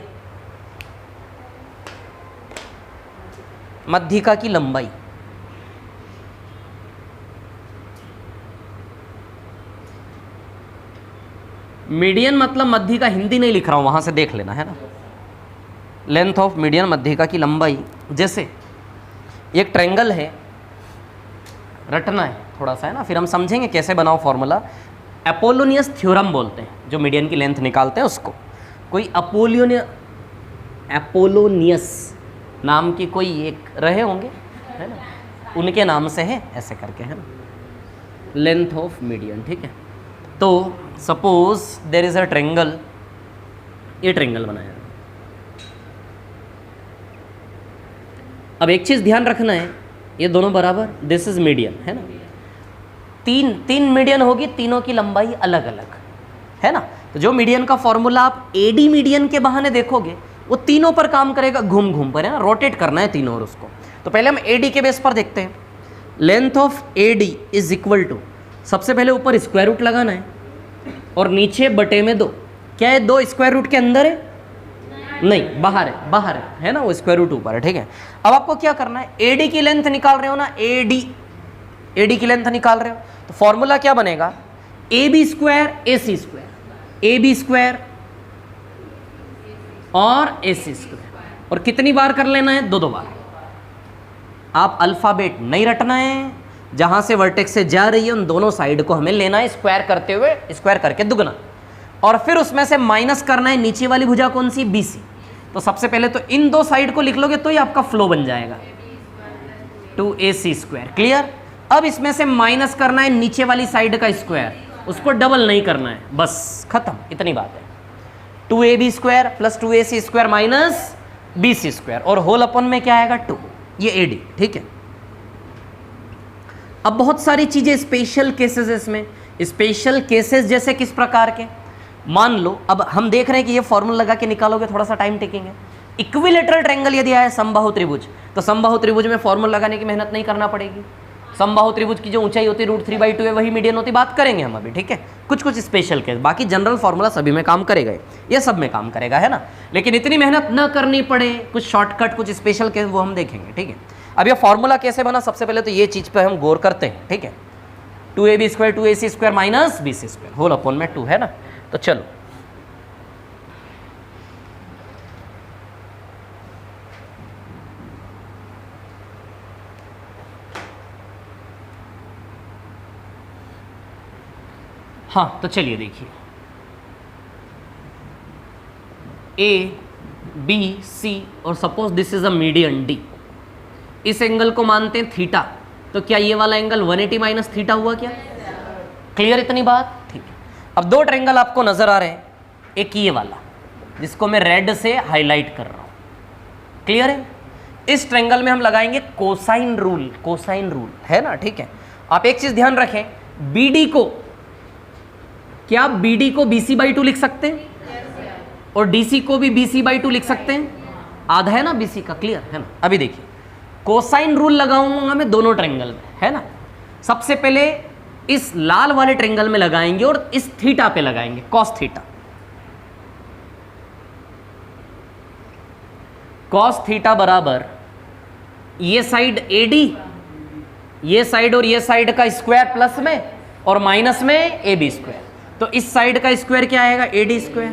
मध्यिका की लंबाई। मीडियन मतलब मध्यिका, हिंदी नहीं लिख रहा हूं, वहां से देख लेना, है ना। लेंथ ऑफ मीडियन, मध्यिका की लंबाई। जैसे एक ट्रायंगल है, रटना है थोड़ा सा, है ना, फिर हम समझेंगे कैसे बनाओ फॉर्मूला। अपोलोनियस थ्योरम बोलते हैं जो मीडियन की लेंथ निकालते हैं उसको। कोई अपोलोनियस नाम की कोई एक रहे होंगे, है ना, उनके नाम से है ऐसे करके, है ना, लेंथ ऑफ मीडियन, ठीक है। तो suppose there is a triangle, ये ट्रायंगल बनाया। अब एक चीज़ ध्यान रखना है, ये दोनों बराबर, दिस इज मीडियन, है ना। तीन मीडियन होगी, तीनों की लंबाई अलग अलग, है ना। तो जो मीडियन का फॉर्मूला आप एडी मीडियन के बहाने देखोगे वो तीनों पर काम करेगा, घूम घूम पर, है ना, रोटेट करना है तीनों और उसको। तो पहले हम एडी के बेस पर देखते हैं। Length of AD is equal to, सबसे पहले ऊपर स्क्वायर रूट लगाना है और नीचे बटे में 2। क्या है, 2 स्क्वायर रूट के अंदर है? नहीं, बाहर है, बाहर है ना, वो स्क्वायर रूट ऊपर है, ठीक है। अब आपको क्या करना है, एडी की लेंथ निकाल रहे हो ना, एडी की लेंथ निकाल रहे हो, तो फॉर्मूला क्या बनेगा, A B square A C square, A B square और ए सी स्क्वायर। और कितनी बार कर लेना है, 2 बार। आप अल्फाबेट नहीं रटना है, जहां से वर्टेक्स से जा रही है उन दोनों साइड को हमें लेना है स्क्वायर करते हुए, स्क्वायर करके दुगना, और फिर उसमें से माइनस करना है नीचे वाली भुजा कौन सी, बी सी। तो सबसे पहले तो इन 2 साइड को लिख लोगे तो ही आपका फ्लो बन जाएगा, 2ac स्क्वायर। क्लियर? अब इसमें से माइनस करना है नीचे वाली साइड का स्क्वायर, उसको डबल नहीं करना है, बस खत्म, इतनी बात है। 2ab square plus 2ac square minus bc square और होल अपन में क्या आएगा 2, ये ad, ठीक है। अब बहुत सारी चीजें स्पेशल केसेस इसमें, स्पेशल केसेस जैसे किस प्रकार के, मान लो अब हम देख रहे हैं कि ये फॉर्मूला लगा के निकालोगे थोड़ा सा टाइम टेकिंग है। इक्विलेटरल ट्रायंगल यदि आया समबाहु त्रिभुज, तो समबाहु त्रिभुज में फॉर्मूला लगाने की मेहनत नहीं करना पड़ेगी। समबाहु त्रिभुज की जो ऊंचाई होती है √3/2 है, वही मीडियन होती, बात करेंगे हम अभी, ठीक है। कुछ कुछ स्पेशल केस, बाकी जनरल फॉर्मूला सभी में काम करेगा, ये सब में काम करेगा, है ना। लेकिन इतनी मेहनत न करनी पड़े, कुछ शॉर्टकट, कुछ स्पेशल केस वो हम देखेंगे, ठीक है। अब ये फॉर्मूला कैसे बना, सबसे पहले तो ये चीज पे हम गौर करते हैं, ठीक है। 2ab square 2ac square minus bc square whole upon में 2, है ना। तो चलो हाँ, तो चलिए देखिए, ए बी सी और suppose this is a median D, इस एंगल को मानते हैं थीटा, तो क्या ये वाला एंगल 180 माइनस थीटा हुआ क्या? क्लियर इतनी बात, ठीक है। अब दो ट्रायंगल आपको नजर आ रहे हैं, एक ये वाला जिसको मैं रेड से हाईलाइट कर रहा हूं, क्लियर है। इस ट्रायंगल में हम लगाएंगे कोसाइन रूल, कोसाइन रूल, है ना, ठीक है। आप एक चीज ध्यान रखें, बीडी को, क्या आप बीडी को BC/2 लिख सकते हैं? और DC को भी BC/2 लिख सकते हैं, आधा है ना BC का, क्लियर है ना। अभी देखिए, कोसाइन रूल लगाऊंगा मैं दोनों ट्रायंगल में, है ना। सबसे पहले इस लाल वाले ट्रायंगल में लगाएंगे और इस थीटा पे लगाएंगे, कॉस थीटा। कॉस थीटा बराबर ये साइड AD, ये साइड और ये साइड का स्क्वायर प्लस में और माइनस में AB स्क्वायर, तो इस साइड का स्क्वायर क्या आएगा AD स्क्वायर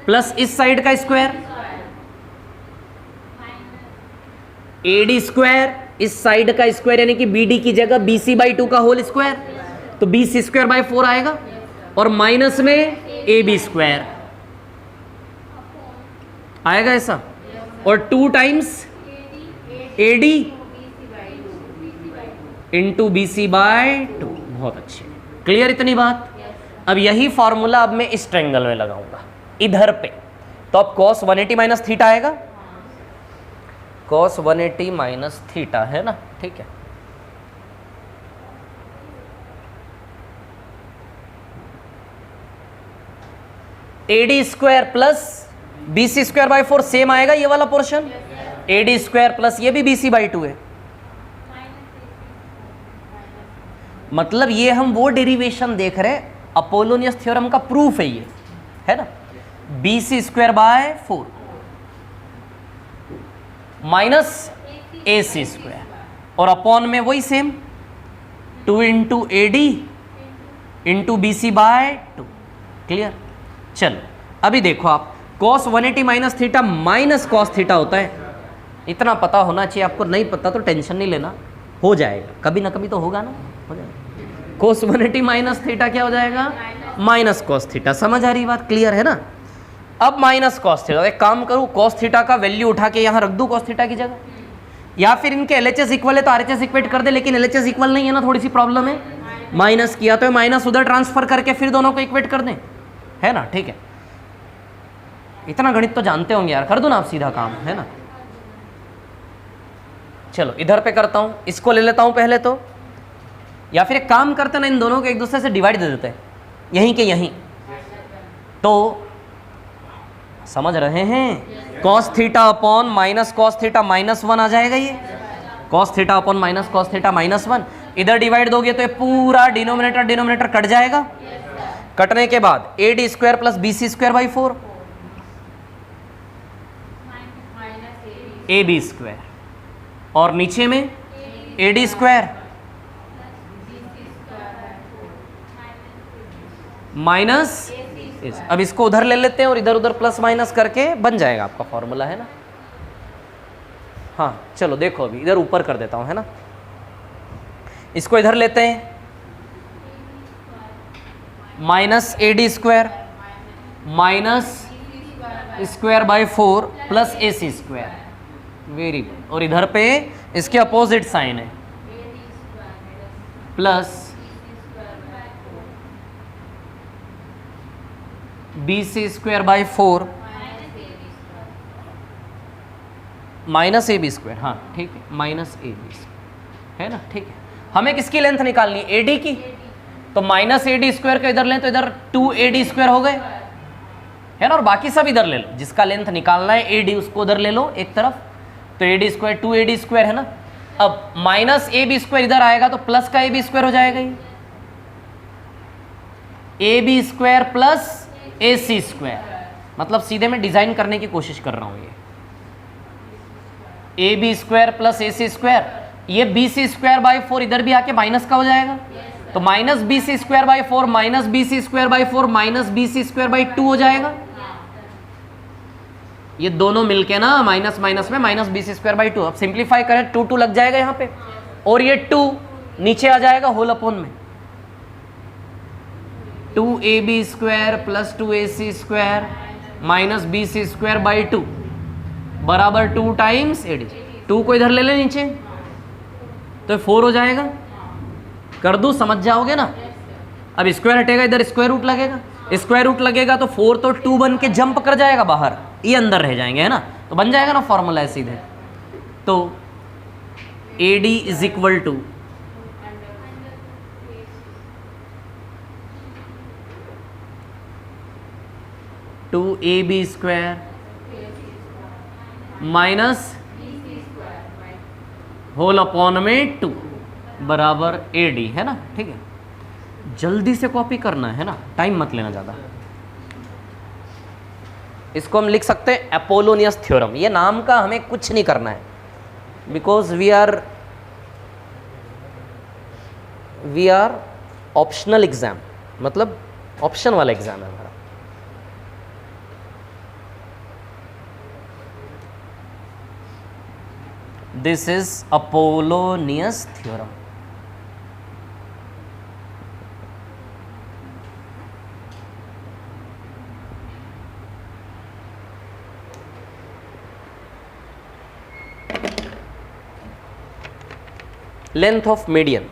प्लस इस साइड का स्क्वायर AD स्क्वायर, इस साइड का स्क्वायर यानी कि BD की जगह BC/2 का होल स्क्वायर, तो BC स्क्वायर बाय 4 आएगा और माइनस में AB स्क्वायर आएगा ऐसा, और 2 टाइम्स AD इंटू BC/2, बहुत अच्छे, क्लियर इतनी बात। अब यही फॉर्मूला अब मैं इस ट्रायंगल में लगाऊंगा इधर पे, तो अब cos 180 माइनस थीटा आएगा, cos 180 माइनस थीटा, है ना, ठीक है। AD square plus BC square by 4 same आएगा ये वाला पोर्शन, AD स्क्वायर प्लस ये भी BC/2 है, मतलब ये हम वो डेरिवेशन देख रहे हैं, अपोलोनियस थ्योरम का प्रूफ है ये, है ना। BC square by 4 minus AC square और अपॉन में वही same 2 into AD into BC/2, clear. चलो अभी देखो आप, cos 180 minus theta minus cos theta होता है, इतना पता होना चाहिए आपको, नहीं पता तो टेंशन नहीं लेना, हो जाएगा, कभी ना कभी तो होगा ना, हो जाएगा। cos 180 माइनस थीटा क्या हो जाएगा, माइनस कॉस थीटा, समझ आ रही बात, क्लियर है ना। अब माइनस कॉस थीटा, एक काम करूं, कॉस थीटा का वैल्यू उठा के यहां रख दूं कॉस थीटा की जगह, या फिर इनके LHS इक्वल है तो RHS इक्वेट कर दे, लेकिन LHS इक्वल नहीं है ना, थोड़ी सी प्रॉब्लम है, माइनस किया तो माइनस उधर ट्रांसफर करके फिर दोनों को इक्वेट कर दें, है ना, ठीक है। इतना गणित तो जानते होंगे यार, कर दो ना आप सीधा काम, है ना। चलो इधर पे करता हूं, इसको ले लेता हूं पहले तो, या फिर एक काम करते ना, इन दोनों को एक दूसरे से डिवाइड दे देते हैं, यहीं के यहीं, तो समझ रहे हैं, cos theta upon minus cos theta -1 आ जाएगा, ये cos theta upon minus cos theta -1, इधर डिवाइड दोगे तो ये पूरा डिनोमिनेटर कट जाएगा, कटने के बाद AD square plus BC square by 4 AB square और नीचे में AD स्क्वायर माइनस, अब इसको उधर ले लेते हैं और इधर उधर प्लस माइनस करके बन जाएगा आपका फॉर्मूला, है ना। हाँ चलो देखो, अभी इधर ऊपर कर देता हूं, है ना, इसको इधर लेते हैं, minus AD square minus square by 4 plus AC square, very good, और इधर पे इसके अपोजिट साइन है plus BC² by 4 minus AB², हाँ ठीक है, माइनस AB है ना, ठीक है। हमें किसकी लेंथ निकालनी है? AD की। तो माइनस AD² का इधर लें तो इधर 2AD² हो गए, है ना, और बाकी सब इधर ले लो, जिसका लेंथ निकालना है AD उसको उधर ले लो एक तरफ, तो AD² 2AD² है ना। अब माइनस AB² इधर आएगा तो प्लस का AB² हो जाएगा, ये AB² प्लस AC², मतलब सीधे मैं डिजाइन करने की कोशिश कर रहा हूं, ये AB² प्लस AC², ये BC² बाई 4 इधर भी आके माइनस का हो जाएगा, तो minus BC² by 4 minus BC² by 4 minus BC² by 2 हो जाएगा। ये दोनों मिलके ना माइनस माइनस में माइनस BC² बाई 2, अब सिंप्लीफाई करें 2 लग जाएगा यहाँ पे, और ये 2 नीचे आ जाएगा होल अपॉन में, 2AB² plus 2AC² minus BC² by 2 बराबर 2 टाइम्स AD। 2 को इधर ले ले नीचे तो 4 हो जाएगा, कर दूं, समझ जाओगे ना। अब स्क्वायर हटेगा, इधर स्क्वायर रूट लगेगा, स्क्वायर रूट लगेगा तो 4 तो 2 बन के जंप कर जाएगा बाहर, ये अंदर रह जाएंगे, है ना, तो बन जाएगा ना फॉर्मूला है सीधे। तो AD is equal to two AB² minus whole upon में 2 बराबर AD, है ना, ठीक है। जल्दी से कॉपी करना है ना, टाइम मत लेना ज़्यादा। इसको हम लिख सकते हैं अपोलोनियस थ्योरम, ये नाम का हमें कुछ नहीं करना है, because we are optional exam, मतलब ऑप्शन वाला एग्जाम है हमारा। This is Apollonius theorem. Length of median,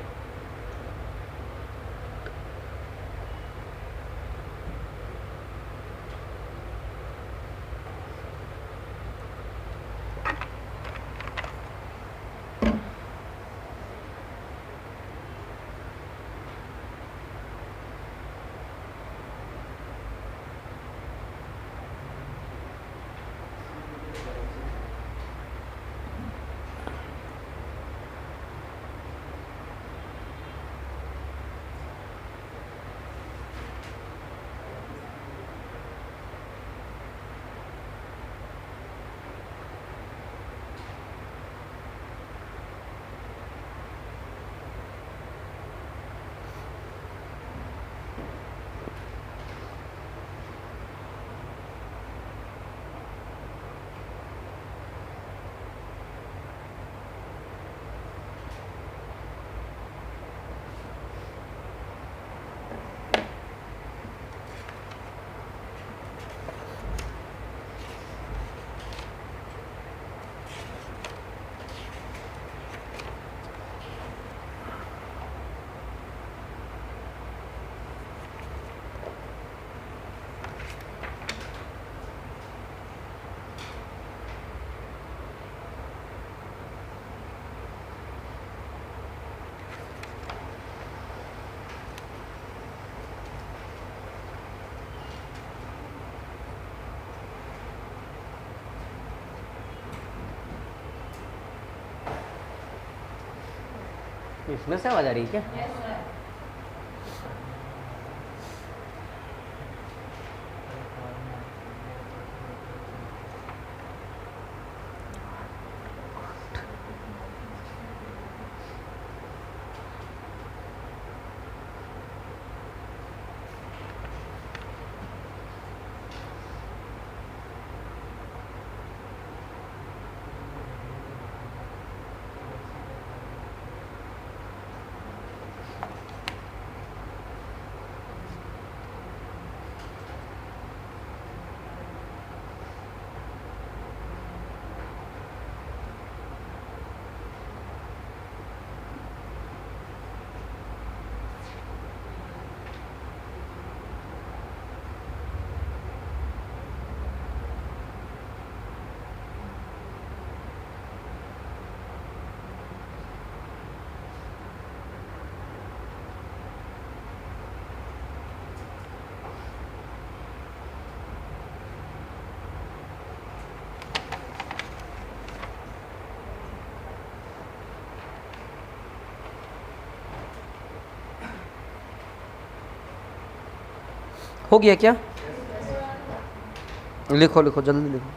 इसमें से आवाज आ रही है क्या? हो गया क्या? लिखो लिखो जल्दी लिखो।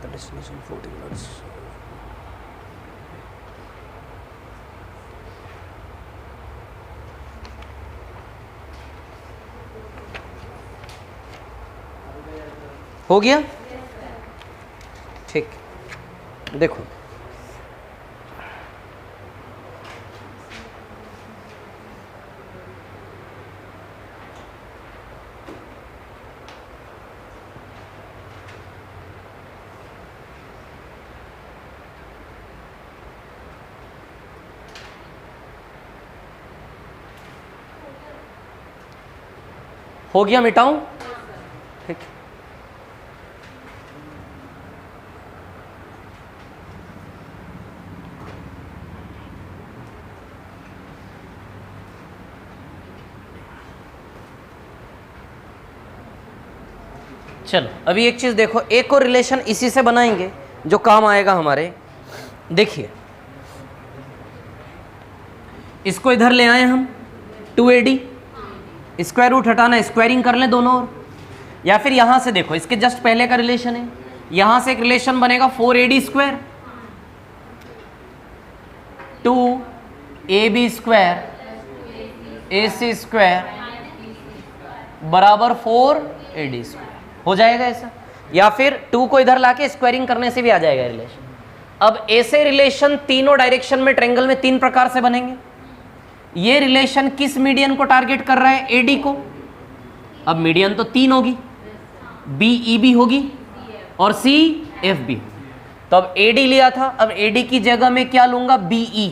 The destination 40 minutes. हो गया? ठीक, देखो हो गया, मिटाऊं? ठीक, चलो अभी एक चीज देखो, एक और रिलेशन इसी से बनाएंगे जो काम आएगा हमारे। देखिए इसको इधर ले आए हम 2AD, स्क्वायर रूट हटाना, स्क्वायरिंग कर लें दोनों ओर, या फिर यहां से देखो इसके जस्ट पहले का रिलेशन है, यहां से एक रिलेशन बनेगा 4AD square 2AB square AC square बराबर 4AD स्क्वायर, हो जाएगा ऐसा। या फिर 2 को इधर लाके स्क्वायरिंग करने से भी आ जाएगा रिलेशन। अब ऐसे रिलेशन तीनों डायरेक्शन में ट्रायंगल में 3 प्रकार से बनेंगे। ये रिलेशन किस मीडियन को टारगेट कर रहा है? AD को। अब मीडियन तो 3 होगी, BEB होगी और CFB। तो अब AD लिया था, अब AD की जगह में क्या लूंगा? BE।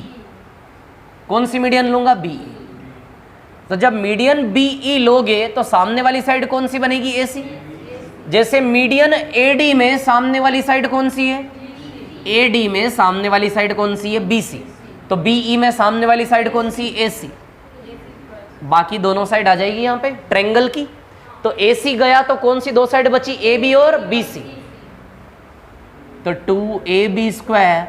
कौन सी मीडियन लूंगा? BE। तो जब मीडियन BE लोगे तो सामने वाली साइड कौन सी बनेगी? AC। जैसे मीडियन AD में सामने वाली साइड कौन सी है? AD में सामने वाली साइड कौन सी है? BC। तो BE में सामने वाली साइड कौन सी? AC। बाकी दोनों साइड आ जाएगी यहां पे ट्रायंगल की। तो AC गया तो कौन सी दो साइड बची? AB और BC। तो 2AB स्क्वायर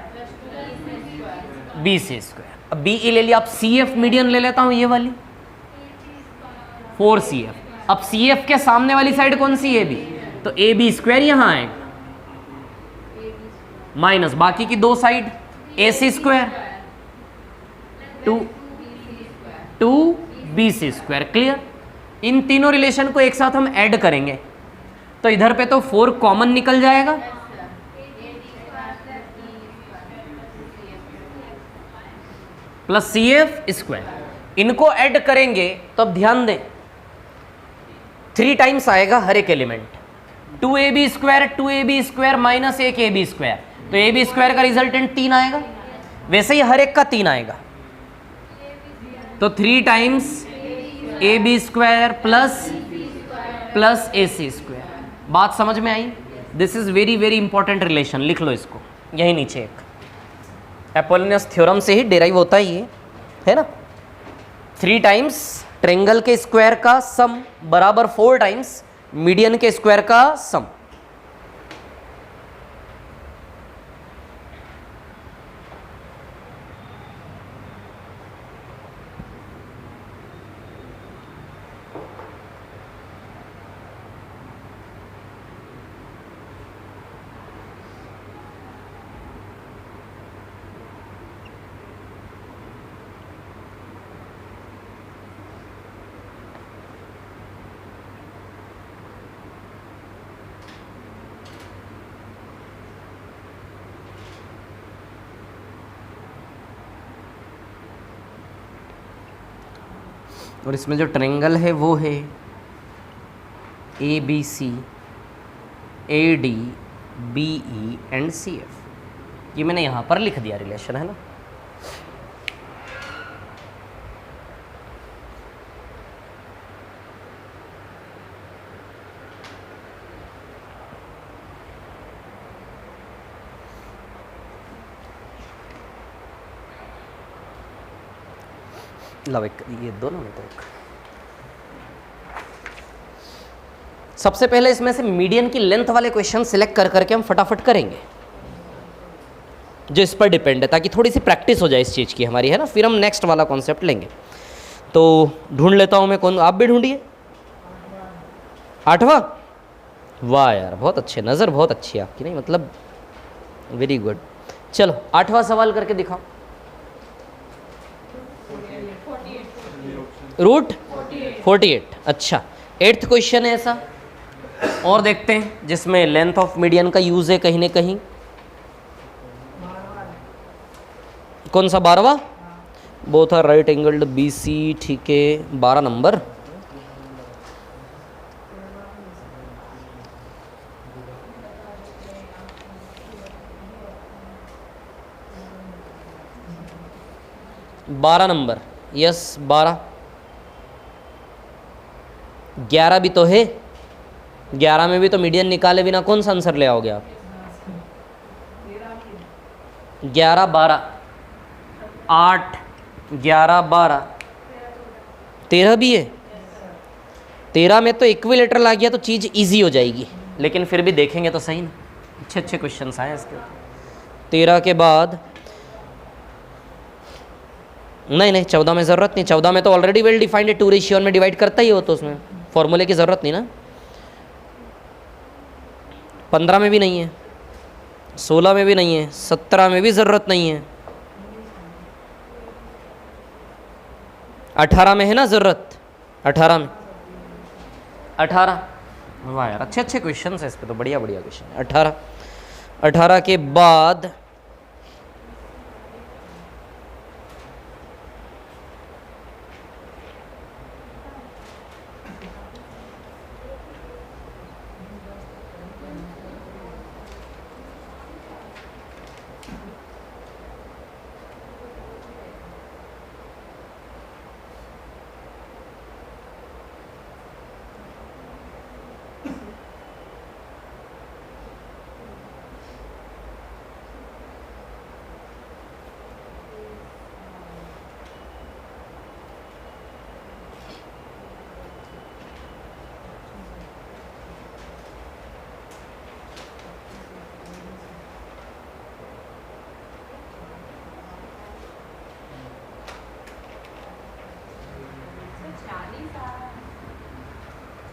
BC स्क्वायर। अब BE ले लिया, अब CF मीडियन ले लेता हूं, ये वाली 4CF। अब CF के सामने वाली साइड कौन सी? AB। तो AB स्क्वायर यहां आएगा माइनस बाकी की दो side AC square 2BC square. Clear? इन तीनों रिलेशन को एक साथ हम ऐड करेंगे तो इधर पे तो 4 कॉमन निकल जाएगा, प्लस CF स्क्वायर। इनको ऐड करेंगे तो अब ध्यान दें 3 टाइम्स आएगा हर एक element. 2AB square minus 1AB square, तो AB स्क्वायर का रिजल्टेंट 3 आएगा। वैसे ही हर एक का 3 आएगा, तो 3 times AB square plus AC square. बात समझ में आई? This is very very important relation, लिख लो इसको यही नीचे। एक एपोलिनियस थ्योरम से ही डिराइव होता है ये, है ना। 3 टाइम्स ट्रायंगल के स्क्वायर का सम बराबर 4 टाइम्स मीडियन के स्क्वायर का सम। और इसमें जो ट्रायंगल है वो है ABC, AD, BE and CF। ये मैंने यहाँ पर लिख दिया रिलेशन, है ना। लो एक ये दोनों में तो एक। सबसे पहले इसमें से मीडियन की लेंथ वाले क्वेश्चन सिलेक्ट कर करके हम फटाफट करेंगे, जो इस पर डिपेंड है, ताकि थोड़ी सी प्रैक्टिस हो जाए इस चीज़ की हमारी, है ना। फिर हम नेक्स्ट वाला कॉन्सेप्ट लेंगे। तो ढूंढ लेता हूँ मैं, कौन, आप भी ढूंढिए। 8वां, वाह यार बहुत अच्छे, नज़र बहुत अच्छी है आपकी, नहीं मतलब वेरी गुड। चलो 8वां सवाल करके दिखाओ। रूट 48, अच्छा 8th क्वेश्चन है ऐसा। और देखते हैं जिसमें लेंथ ऑफ मीडियन का यूज है कहीं ना कहीं। कौन सा 12वां? Both are right angled BC, ठीक है 12 नंबर। बारह नंबर, यस 12। 11 भी तो है, 11 में भी तो मीडियन निकाले बिना कौन सा आंसर ले आओगे आप? 11, 12, 8, 11, 12, 13 भी है। 13 में तो इक्विलेटरल आ गया तो चीज़ इजी हो जाएगी, लेकिन फिर भी देखेंगे तो सही ना, अच्छे अच्छे क्वेश्चन आए इसके। 13 के बाद नहीं 14 में ज़रूरत नहीं, 14 में तो ऑलरेडी वेल डिफाइंड है, 2 रेशियो में डिवाइड करता ही हो, तो उसमें फॉर्मूले की ज़रूरत नहीं ना। 15 में भी नहीं है, 16 में भी नहीं है, 17 में भी ज़रूरत नहीं है, 18 में है ना ज़रूरत, 18 में, 18, वाह यार अच्छे अच्छे क्वेश्चन है इस पे तो, बढ़िया बढ़िया क्वेश्चन। 18, 18 के बाद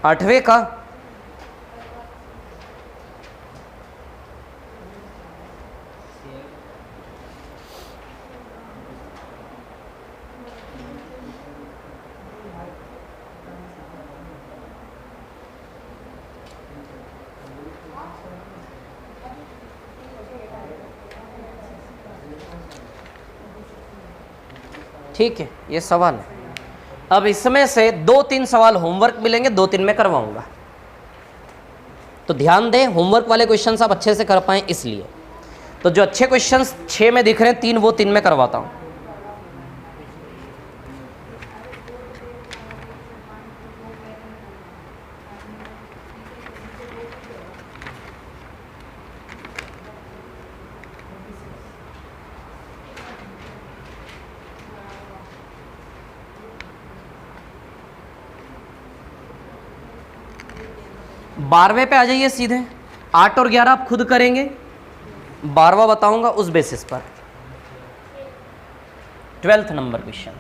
8वें का ठीक है, ये सवाल है। अब इसमें से 2-3 सवाल होमवर्क मिलेंगे, 2-3 में करवाऊंगा, तो ध्यान दें होमवर्क वाले क्वेश्चंस आप अच्छे से कर पाएं इसलिए। तो जो अच्छे क्वेश्चंस 6 में दिख रहे हैं 3, वो 3 में करवाता हूं। बारहवें पे आ जाइए सीधे, 8 और 11 आप खुद करेंगे, 12वां बताऊंगा उस बेसिस पर। 12th नंबर क्वेश्चन,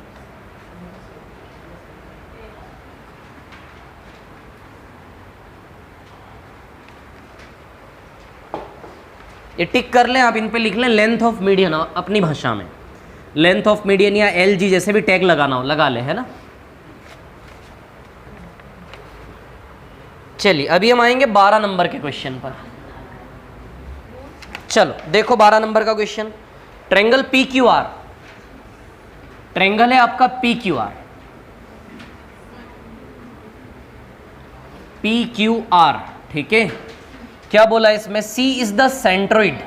ये टिक कर लें आप, इन पे लिख लें लेंथ ऑफ मीडियन, अपनी भाषा में लेंथ ऑफ मीडियन या LG जैसे भी टैग लगाना हो लगा ले, है ना। चलिए अभी हम आएंगे 12 नंबर के क्वेश्चन पर। चलो देखो 12 नंबर का क्वेश्चन, ट्रायंगल PQR, ट्रायंगल है आपका PQR, पी क्यू आर, ठीक है। क्या बोला इसमें, C is the centroid.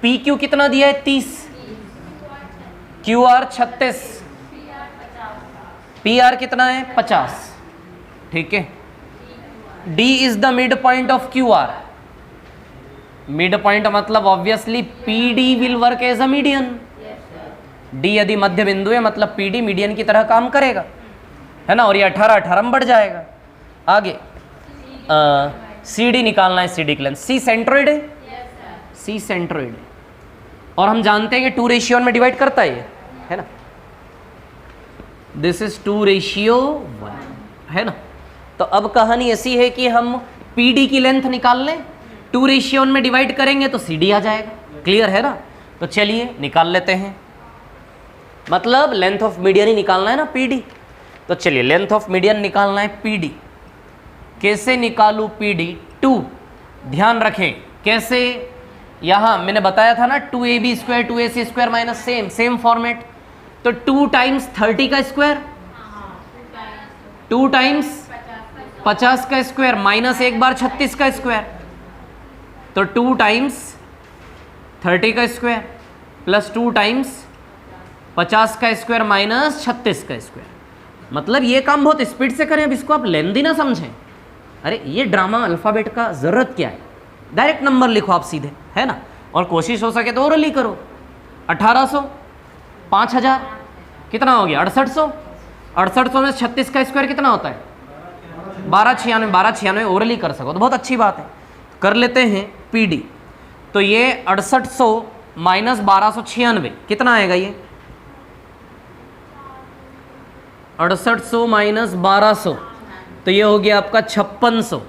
P Q कितना दिया है 30, क्यू आर 36, पी आर कितना है 50, ठीक है। D is the mid point of Q R. Mid point मतलब obviously P D will work as a median. D यदि मध्य बिंदु है मतलब पी डी मीडियन की तरह काम करेगा, है ना। और ये 18 में बढ़ जाएगा। आगे सी डी निकालना है, सी डी की लेंथ। सी सेंट्रोइड है, सी सेंट्रोइड है, और हम जानते हैं कि 2:1 में डिवाइड करता है ये, है ना। दिस इज 2:1, है ना। तो अब कहानी ऐसी है कि हम पी डी की लेंथ निकाल लें, 2:1 में डिवाइड करेंगे तो सी डी आ जाएगा। क्लियर है ना। तो चलिए निकाल लेते हैं, मतलब लेंथ ऑफ मीडियन ही निकालना है ना पी डी। तो चलिए लेंथ ऑफ मीडियन निकालना है पी डी। कैसे निकालूं पी डी? 2, ध्यान रखें कैसे, यहां मैंने बताया था ना 2ab² 2ac² minus same format. तो 2 टाइम्स 30 का स्क्वायर, 2 टाइम्स 50 का स्क्वायर, माइनस एक बार 36 का स्क्वायर। तो 2 टाइम्स 30 का स्क्वायर प्लस 2 टाइम्स 50 का स्क्वायर माइनस 36 का स्क्वायर। मतलब ये काम बहुत स्पीड से करें, अब इसको आप लेंदी ना समझें। अरे ये ड्रामा अल्फ़ाबेट का ज़रूरत क्या है, डायरेक्ट नंबर लिखो आप सीधे, है ना। और कोशिश हो सके तो ओरली करो। 1800 5000 कितना हो गया 6800। 6800 में 36 का स्क्वायर कितना होता है 1296। 1296 ओरली कर सको तो बहुत अच्छी बात है। तो कर लेते हैं पी डी। तो ये 6800 माइनस 1296 कितना आएगा ये 6800 माइनस 1200, तो ये हो गया आपका 5600।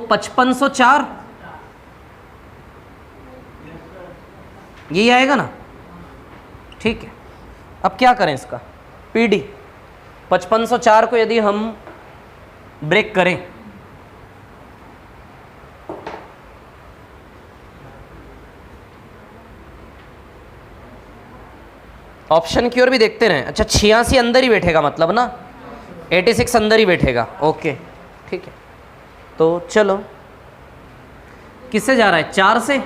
5504 यही आएगा ना, ठीक है। अब क्या करें इसका पी डी। 5504 को यदि हम ब्रेक करें, ऑप्शन की ओर भी देखते रहें। अच्छा 86 अंदर ही बैठेगा मतलब ना, 86 अंदर ही बैठेगा, ओके ठीक है। तो चलो किससे जा रहा है 4 से,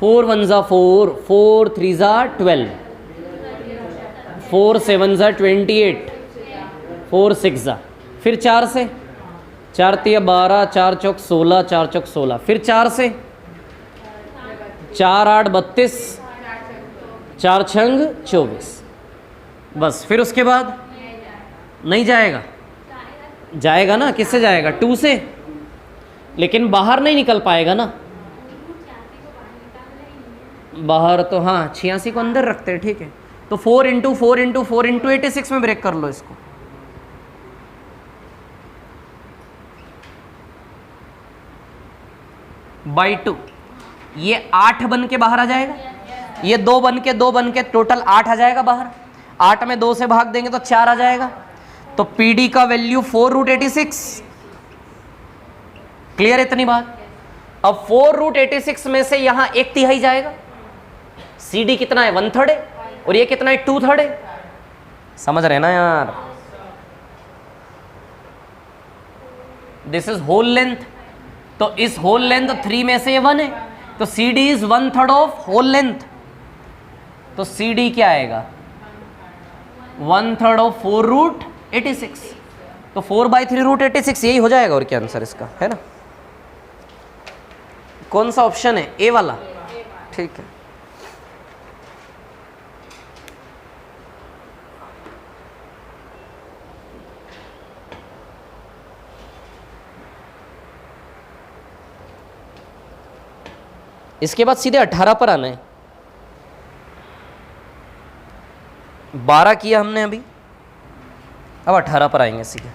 4 1 ज़ा 4, 4 3 ज़ा 12, 4 7 ज़ा 28, 4 6 ज़ा, फिर 4 से, 4 3 12, 4 चौक 16, 4 चौक 16, फिर 4 से, 4 8 32, 4 छंग 24, बस। फिर उसके बाद नहीं जाएगा, जाएगा ना, किससे जाएगा 2 से, लेकिन बाहर नहीं निकल पाएगा ना। बाहर तो हाँ 86 को अंदर रखते हैं, ठीक है। तो 4 इंटू 4 इंटू 4 इंटू 86 में ब्रेक कर लो इसको। बाई 2, ये 8 बन के बाहर आ जाएगा, ये 2 बन के टोटल 8 आ जाएगा बाहर। 8 में 2 से भाग देंगे तो 4 आ जाएगा। तो पीडी का वैल्यू 4√86। क्लियर इतनी बात। अब 4√86 में से यहां 1/3 जाएगा। सीडी कितना है 1/3 है, और ये कितना है 2/3 है। समझ रहे ना यार, दिस इज होल लेंथ। तो इस होल लेंथ 3 में से ये 1 है, तो CD is 1/3 of whole length. तो CD क्या आएगा 1/3 ऑफ 4√86। तो 4/3√86 यही हो जाएगा, और क्या आंसर इसका, है ना। कौन सा ऑप्शन है, ए वाला, ठीक है। इसके बाद सीधे 18 पर आना है। 12 किया हमने अभी, अब 18 पर आएंगे सीधे।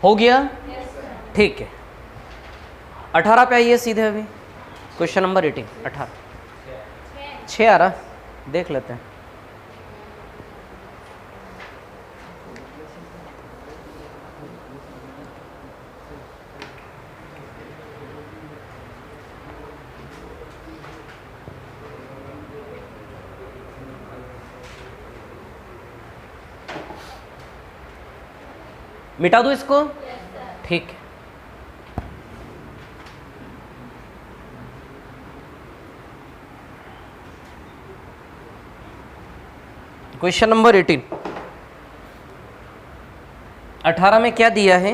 हो गया? ठीक है, 18 पे आइए सीधे अभी, क्वेश्चन नंबर 18। 18 6 आ रहा, देख लेते हैं। मिटा दो इसको? ठीक है। Question number 18। 18 में क्या दिया है?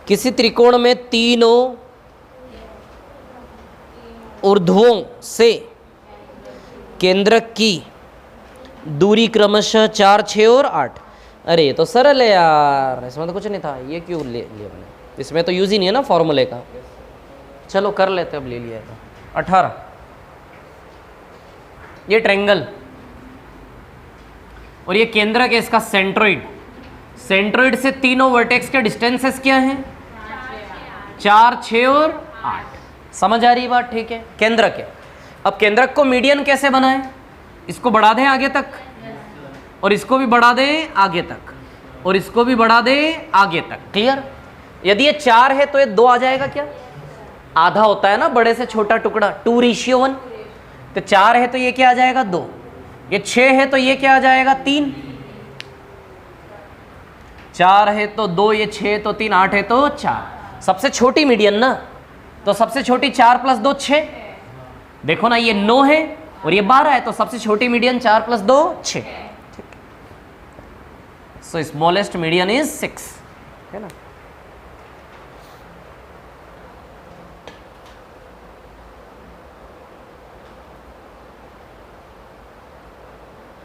किसी त्रिकोण में तीनों ऊर्ध्वों से केंद्रक की दूरी क्रमशः 4, 6 और 8। अरे ये तो सरल है यार, इसमें तो कुछ नहीं था, ये क्यों ले लिया मैंने? इसमें तो यूज ही नहीं है ना फॉर्मूले का। चलो कर लेते, अब ले लिया था। 18, ये ट्रायंगल और ये केंद्रक है इसका सेंट्रोइड। सेंट्रोइड से तीनों वर्टेक्स के डिस्टेंसेस क्या हैं? 4, 6 और 8। समझ आ रही बात? ठीक है, केंद्रक है। अब केंद्रक को मीडियन कैसे बनाएं? इसको बढ़ा दें आगे तक, और इसको भी बढ़ा दें आगे तक, और इसको भी बढ़ा दें आगे तक। क्लियर? यदि ये 4 है तो ये 2 आ जाएगा क्या? आधा होता है ना बड़े से छोटा टुकड़ा, 2:1। तो 4 है तो ये क्या आ जाएगा? 2। ये 6 है तो ये क्या आ जाएगा? 3। 4 है तो 2, ये 6 तो 3, 8 है तो 4। सबसे छोटी मीडियन ना, तो सबसे छोटी 4 + 2 6। देखो ना, ये 9 है और ये 12 है, तो सबसे छोटी median 4 + 2 6। So smallest median is 6, है ना?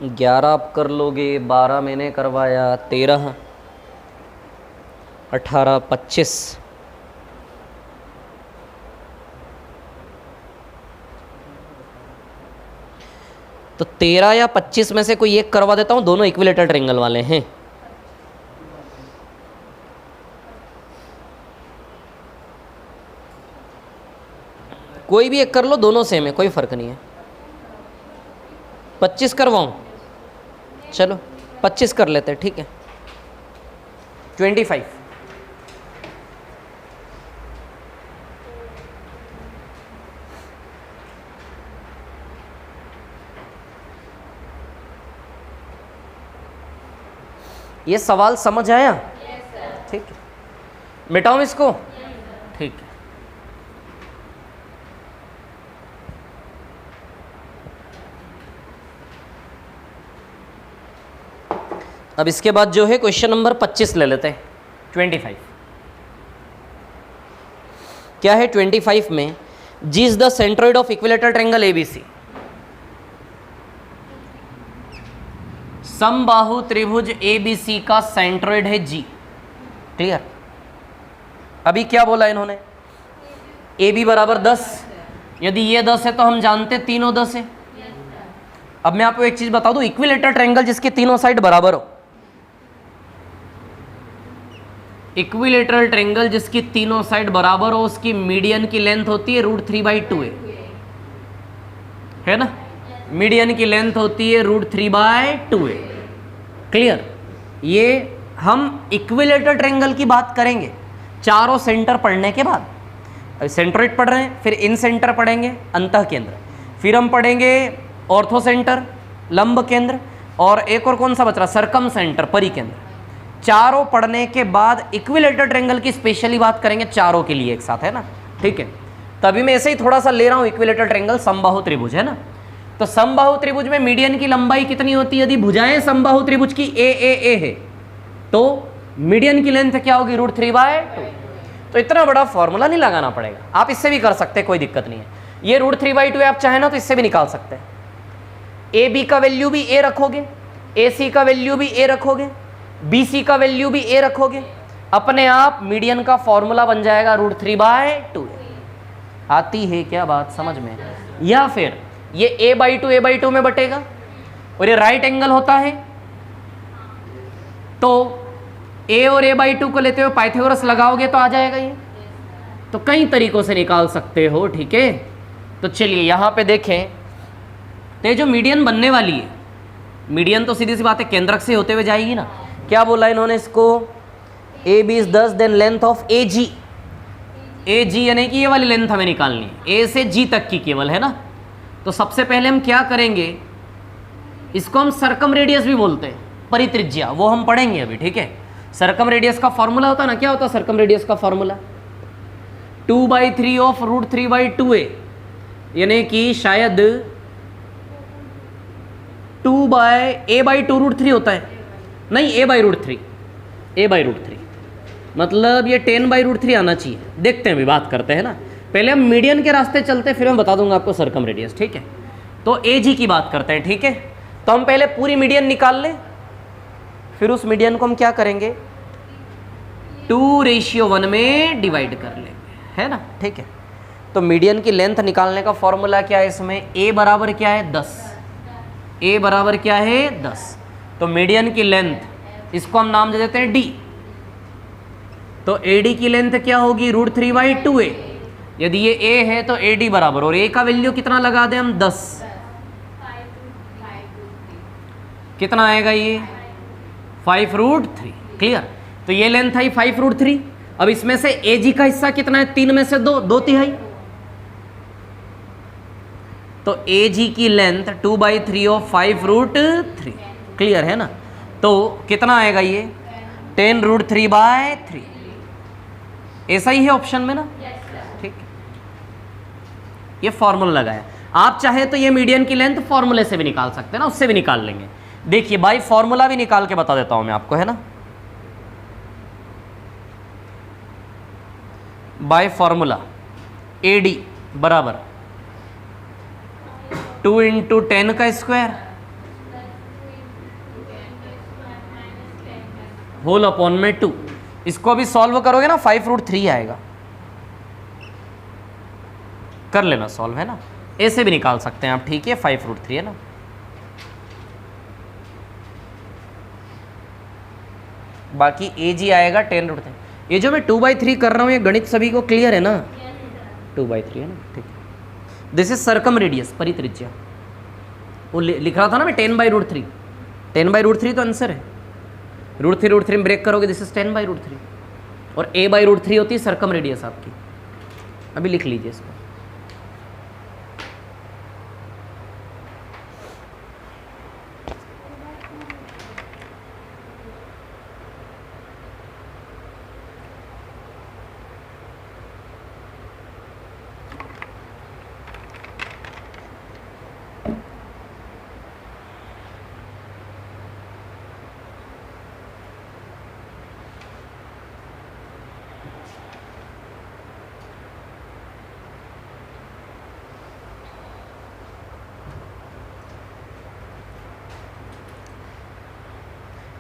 ग्यारह आप कर लोगे, 12 मैंने करवाया, 13, 18, 25। तो 13 या 25 में से कोई एक करवा देता हूं, दोनों इक्विलेटरल ट्रायंगल वाले हैं। कोई भी एक कर लो, दोनों सेम है, कोई फर्क नहीं है। 25 करवाऊं? चलो 25 कर लेते हैं, ठीक है। 25, ये सवाल समझ आया? ठीक है, मिटाऊं इसको? ठीक है। अब इसके बाद जो है क्वेश्चन नंबर 25 ले लेते हैं। 25 क्या है? 25 में G is the centroid of equilateral triangle ABC. समबाहु त्रिभुज एबीसी का सेंट्रोइड है जी। क्लियर? अभी क्या बोला इन्होंने? ए बी बराबर 10। यदि ये 10 है तो हम जानते तीनों 10 है। अब मैं आपको एक चीज बता दूं, इक्विलेटरल ट्रायंगल जिसके तीनों साइड बराबर हो, इक्विलेटरल ट्रायंगल जिसकी तीनों साइड बराबर हो, उसकी मीडियन की लेंथ होती है √3/2 है ना? मीडियन की लेंथ होती है √3/2। क्लियर? ये हम इक्विलेटरल ट्रायंगल की बात करेंगे चारों सेंटर पढ़ने के बाद। अभी सेंट्रोइड पढ़ रहे हैं, फिर इन सेंटर पढ़ेंगे, अंतः केंद्र, फिर हम पढ़ेंगे ऑर्थो सेंटर, लंब केंद्र, और एक और कौन सा बच रहा? सरकम सेंटर, परिकेंद्र। चारों पढ़ने के बाद इक्विलेटरल ट्रायंगल की स्पेशली बात करेंगे चारों के लिए एक साथ, है ना? ठीक है, तभी मैं ऐसे ही थोड़ा सा ले रहा हूं। इक्विलेटरल ट्रायंगल समबाहु त्रिभुज है ना, तो समबाहु त्रिभुज में मीडियन की लंबाई कितनी होती है? यदि भुजाएं समबाहु त्रिभुज की ए है तो मीडियन की लेंथ क्या होगी? √3/2। तो इतना बड़ा फॉर्मूला नहीं लगाना पड़ेगा, आप इससे भी कर सकते हैं, कोई दिक्कत नहीं है। ये √3/2 आप चाहे ना तो इससे भी निकाल सकते हैं। ए बी का वैल्यू भी ए रखोगे, ए सी का वैल्यू भी ए रखोगे, बी सी का वैल्यू भी ए रखोगे, अपने आप मीडियन का फॉर्मूला बन जाएगा √3/2। आती है क्या बात समझ में? या फिर ये a/2 में बटेगा और ये राइट एंगल होता है, तो ए और a/2 को लेते हुए पाइथागोरस लगाओगे तो आ जाएगा ये। तो कई तरीकों से निकाल सकते हो, ठीक है। तो चलिए यहाँ पे देखें, तो ये जो मीडियन बनने वाली है, मीडियन तो सीधी सी बात है केंद्रक से होते हुए जाएगी ना। क्या बोला इन्होंने इसको, A B is 10, then length of A G. A G यानी कि ये वाली लेंथ हमें निकालनी है, ए से जी तक की केवल, है ना। तो सबसे पहले हम क्या करेंगे, इसको हम सर्कम रेडियस भी बोलते हैं, परित्रिज्या, वो हम पढ़ेंगे अभी, ठीक है। सर्कम रेडियस का फॉर्मूला होता है ना, क्या होता है सर्कम रेडियस का फॉर्मूला, 2/3 ऑफ √3/2a, यानी कि शायद 2/a/2 √3 होता है, नहीं a/√3, a/√3 मतलब ये 10/√3 आना चाहिए। देखते हैं, अभी बात करते हैं ना, पहले हम मीडियन के रास्ते चलते हैं, फिर मैं बता दूंगा आपको सर्कम रेडियस, ठीक है। तो ए जी की बात करते हैं, ठीक है। तो हम पहले पूरी मीडियन निकाल लें, फिर उस मीडियन को हम क्या करेंगे, 2:1 में डिवाइड कर लेंगे, है ना, ठीक है। तो मीडियन की लेंथ निकालने का फॉर्मूला क्या है इसमें, a बराबर क्या है 10, a बराबर क्या है 10। तो मीडियन की लेंथ, इसको हम नाम दे देते हैं d। तो AD की लेंथ क्या होगी, √3/2a। यदि ये a है तो AD बराबर, और a का वैल्यू कितना लगा दें हम 10, कितना आएगा ये 5√3, क्लियर। तो ये लेंथ आई 5√3। अब इसमें से AG का हिस्सा कितना है, 3 में से 2/3। तो AG की लेंथ 2/3 ऑफ 5√3, क्लियर है ना। तो कितना आएगा ये 10√3/3, ऐसा ही है ऑप्शन में ना, ठीक। ये फॉर्मूला लगाया, आप चाहे तो ये मीडियन की लेंथ फॉर्मूले से भी निकाल सकते हैं ना, उससे भी निकाल लेंगे। देखिए बाई फॉर्मूला भी निकाल के बता देता हूं मैं आपको, है ना। बाय फॉर्मूला AD बराबर 2 × 10 का स्क्वायर होल अपॉन में 2। इसको अभी सॉल्व करोगे ना 5√3 आएगा, कर लेना सॉल्व, है ना। ऐसे भी निकाल सकते हैं आप, ठीक है, 5√3 है ना। बाकी AG आएगा 10√3। ये जो मैं 2/3 कर रहा हूँ, ये गणित सभी को क्लियर है ना, 2/3 है ना, ठीक है। दिस इज सर्कम रेडियस, परित्रिज्या। वो लिख रहा था ना मैं 10/√3, 10/√3 तो आंसर है। √3 में ब्रेक करोगे, दिस इज 10/√3, और a/√3 होती है सर्कम रेडियस आपकी। अभी लिख लीजिए इसको,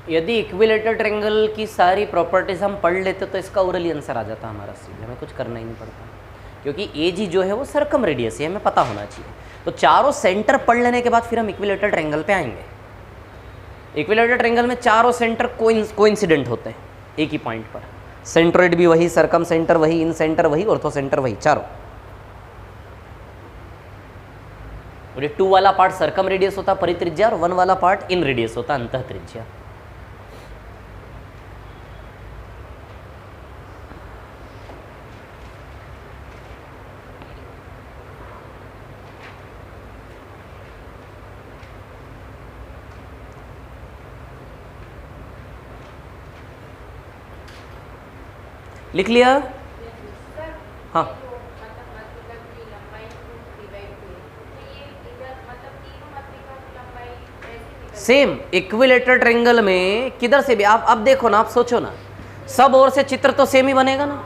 यदि इक्विलेटरल ट्रायंगल की सारी प्रॉपर्टीज हम पढ़ लेते तो इसका ओरली आंसर आ जाता हमारा सीधे, हमें कुछ करना ही नहीं पड़ता, क्योंकि AG जो है वो सर्कम रेडियस है, हमें पता होना चाहिए। तो चारों सेंटर पढ़ लेने के बाद फिर हम इक्विलेटरल ट्रायंगल पे आएंगे। इक्विलेटरल ट्रायंगल में चारों सेंटर कोइंसिडेंट होते हैं एक ही पॉइंट पर, सेंट्रोइड भी वही, सर्कम सेंटर वही, इन सेंटर वही, ऑर्थो सेंटर वही, चारों। और ये 2 वाला पार्ट सर्कम रेडियस होता परित्रिज्या, और 1 वाला पार्ट इन रेडियस होता अंतः त्रिज्या। लिख लिया, हाँ। सेम इक्विलेटरल ट्रायंगल में किधर से भी आप, अब देखो ना, आप सोचो ना, सब ओर से चित्र तो सेम ही बनेगा ना।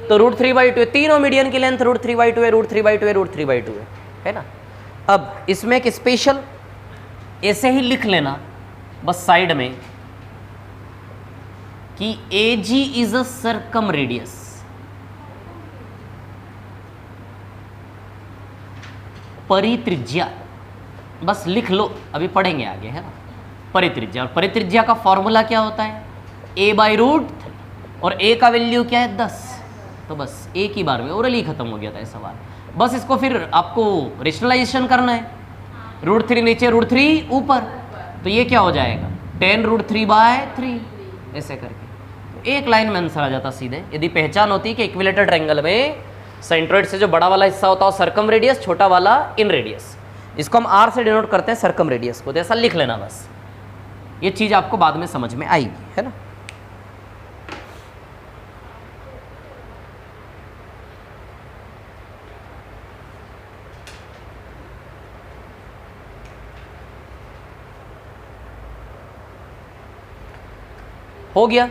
तो √3/2 तीनों मीडियन की लेंथ √3/2 है, √3/2 है, √3/2 है ना। अब इसमें एक स्पेशल ऐसे ही लिख लेना बस साइड में कि AG is a circum radius. परित्रिज्या बस लिख लो, अभी पढ़ेंगे आगे, है ना। परित्रिज्या, और परित्रिज्या का फॉर्मूला क्या होता है, a/√3 और a का वैल्यू क्या है 10। तो बस एक ही बार में ओरली खत्म हो गया था ये सवाल। बस इसको फिर आपको रेशनलाइजेशन करना है, √3 नीचे √3 ऊपर, तो ये क्या हो जाएगा 10√3/3 ऐसे करके। तो एक लाइन में आंसर आ जाता सीधे। यदि पहचान होती कि इक्विलेटरल ट्रायंगल में सेंट्रोइड से जो बड़ा वाला हिस्सा होता है सर्कम रेडियस, छोटा वाला इन रेडियस, इसको हम r से डिनोट करते हैं सर्कम रेडियस को, तो ऐसा लिख लेना बस। ये चीज़ आपको बाद में समझ में आएगी, है ना। हो गया।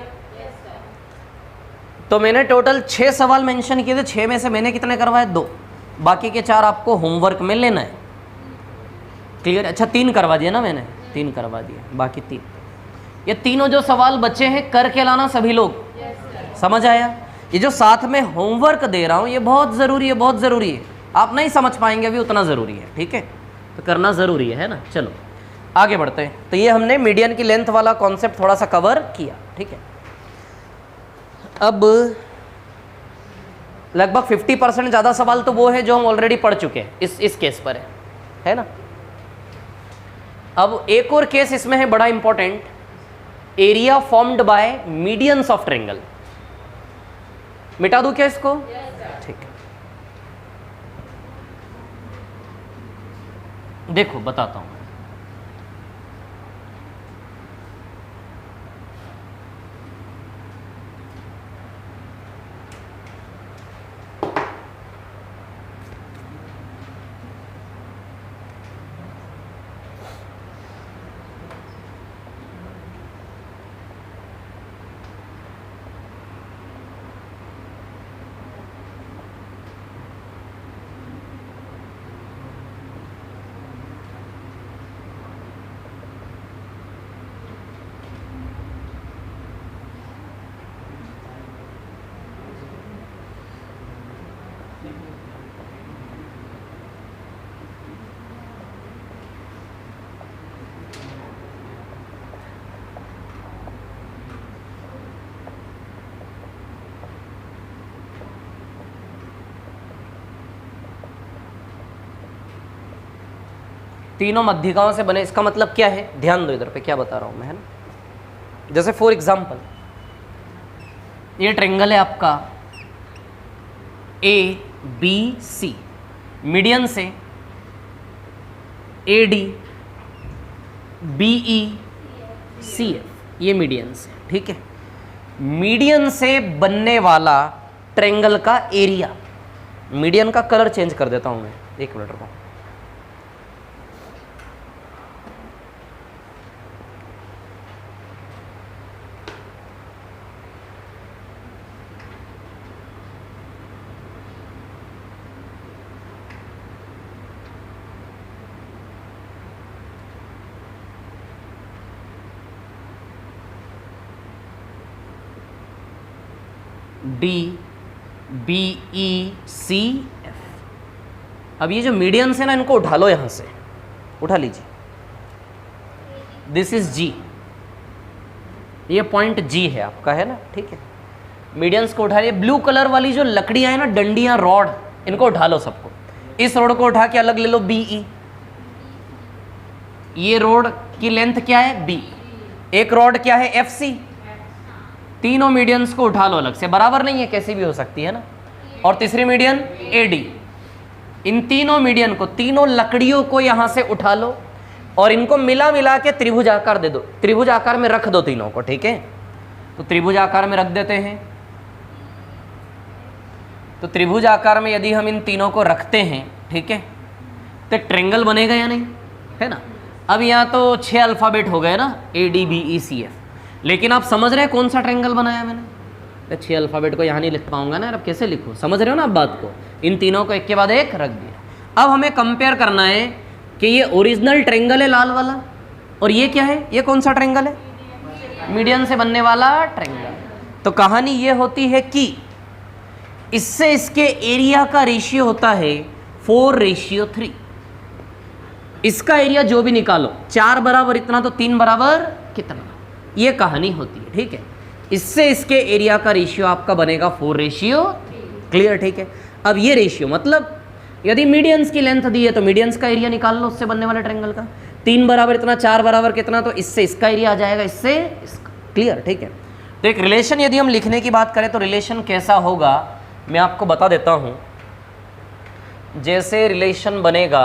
तो मैंने टोटल 6 सवाल मेंशन किए थे, 6 में से मैंने कितने करवाए 2, बाकी के 4 आपको होमवर्क में लेना है। क्लियर? अच्छा 3 करवा दिया ना मैंने, 3 करवा दिए, बाकी 3। ये तीनों जो सवाल बचे हैं करके लाना सभी लोग। समझ आया? ये जो साथ में होमवर्क दे रहा हूँ ये बहुत ज़रूरी है, बहुत ज़रूरी है। आप नहीं समझ पाएंगे अभी, उतना ज़रूरी है, ठीक है, तो करना ज़रूरी है ना। चलो आगे बढ़ते हैं। तो ये हमने मीडियन की लेंथ वाला कॉन्सेप्ट थोड़ा सा कवर किया, ठीक है। अब लगभग 50% ज़्यादा सवाल तो वो है जो हम ऑलरेडी पढ़ चुके हैं, इस केस पर है ना। अब एक और केस इसमें है बड़ा important, area formed by medians of triangle. मिटा दूं क्या इसको? ठीक है, देखो बताता हूं। तीनों मध्यिकाओं से बने, इसका मतलब क्या है? ध्यान दो इधर पे क्या बता रहा हूं मैं, है ना। जैसे फॉर एग्जांपल ये ट्रायंगल है आपका ABC, मीडियन से AD BECF, ये मीडियन से, ठीक है। मीडियन से बनने वाला ट्रायंगल का एरिया, मीडियन का कलर चेंज कर देता हूं मैं, एक मिनट रुको। DBECF। अब ये जो मीडियन है ना, इनको उठा लो, यहां से उठा लीजिए। दिस इज G, ये पॉइंट G है आपका, है ना, ठीक है। मीडियंस को उठा लिया। ब्लू कलर वाली जो लकड़ियां हैं ना, डंडियां, रॉड, इनको उठा लो सबको। इस रोड को उठा के अलग ले लो, BE। ये रोड की लेंथ क्या है? B। एक रॉड क्या है? FC। तीनों मीडियंस को उठा लो अलग से, बराबर नहीं है, कैसी भी हो सकती है ना। और तीसरी मीडियन AD। इन तीनों मीडियन को, तीनों लकड़ियों को यहां से उठा लो और इनको मिला मिला के त्रिभुज आकार दे दो, त्रिभुज आकार में रख दो तीनों को, ठीक है। तो त्रिभुज आकार में रख देते हैं। तो त्रिभुज आकार में यदि हम इन तीनों को रखते हैं, ठीक है, तो ट्रायंगल बनेगा या नहीं, है ना। अब यहाँ तो 6 अल्फाबेट हो गए ना, ADBECF, लेकिन आप समझ रहे हैं कौन सा ट्रायंगल बनाया मैंने? 6 अल्फाबेट को यहाँ नहीं लिख पाऊंगा ना, अब कैसे लिखूँ? समझ रहे हो ना आप बात को? इन तीनों को एक के बाद एक रख दिया। अब हमें कंपेयर करना है कि ये ओरिजिनल ट्रायंगल है लाल वाला, और ये क्या है? ये कौन सा ट्रायंगल है? मीडियन से बनने वाला ट्रायंगल। तो कहानी ये होती है कि इससे इसके एरिया का रेशियो होता है 4:3। इसका एरिया जो भी निकालो, 4 बराबर इतना तो 3 बराबर कितना, ये कहानी होती है, ठीक है। इससे इसके एरिया का रेशियो आपका बनेगा 4:3। क्लियर, ठीक है। अब ये रेशियो मतलब यदि मीडियंस की लेंथ दी है तो मीडियंस का एरिया निकाल लो उससे बनने वाले ट्रायंगल का। 3 बराबर इतना, 4 बराबर कितना, तो इससे इसका एरिया आ जाएगा, इससे इसका। क्लियर, ठीक है। तो एक रिलेशन यदि हम लिखने की बात करें तो रिलेशन कैसा होगा मैं आपको बता देता हूं। जैसे रिलेशन बनेगा,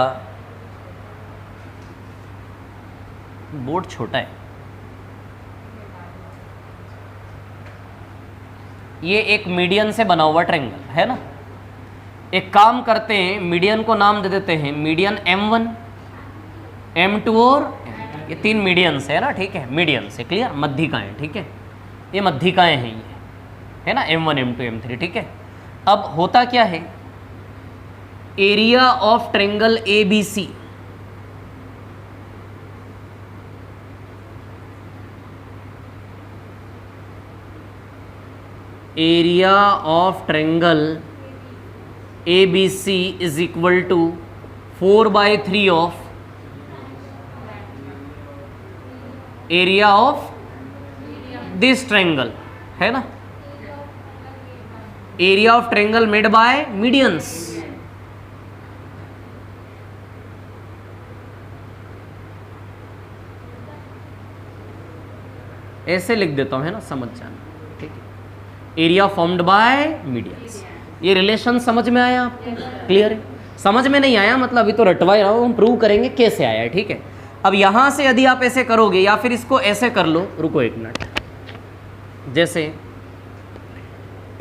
बोर्ड छोटा है, ये एक मीडियन से बना हुआ ट्रायंगल है ना। एक काम करते हैं, मीडियन को नाम दे देते हैं मीडियन M1, M2 और M3। ये 3 मीडियंस है ना, ठीक है, मीडियंस है। क्लियर, मध्यिकाएं, ठीक है, ये मध्यिकाएं हैं, ये है ना M1, M2, M3, ठीक है। अब होता क्या है, area of triangle ABC area of triangle ABC is equal to 4/3 of area of this triangle, है ना, area of triangle made by medians. ऐसे लिख देता हूं, है ना, समझ जाना, ठीक है। Area formed by medians. ये रिलेशन समझ में आया आपको? क्लियर है। समझ में नहीं आया मतलब अभी तो रटवा रहा हूं, हम प्रूव करेंगे कैसे आया है, ठीक है। अब यहां से यदि आप ऐसे करोगे या फिर इसको ऐसे कर लो, रुको एक मिनट, जैसे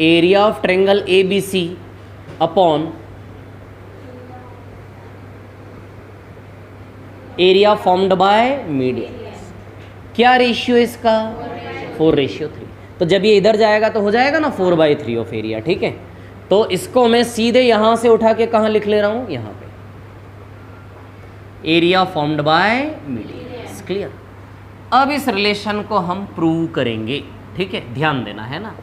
area of triangle ABC upon area formed by medians, क्या रेशियो इसका? 4:3। तो जब ये इधर जाएगा तो हो जाएगा ना 4/3 ऑफ एरिया, ठीक है। तो इसको मैं सीधे यहां से उठा के कहां लिख ले रहा हूं, यहां पे, area formed by medians. Clear. अब इस रिलेशन को हम प्रूव करेंगे, ठीक है, ध्यान देना, है ना,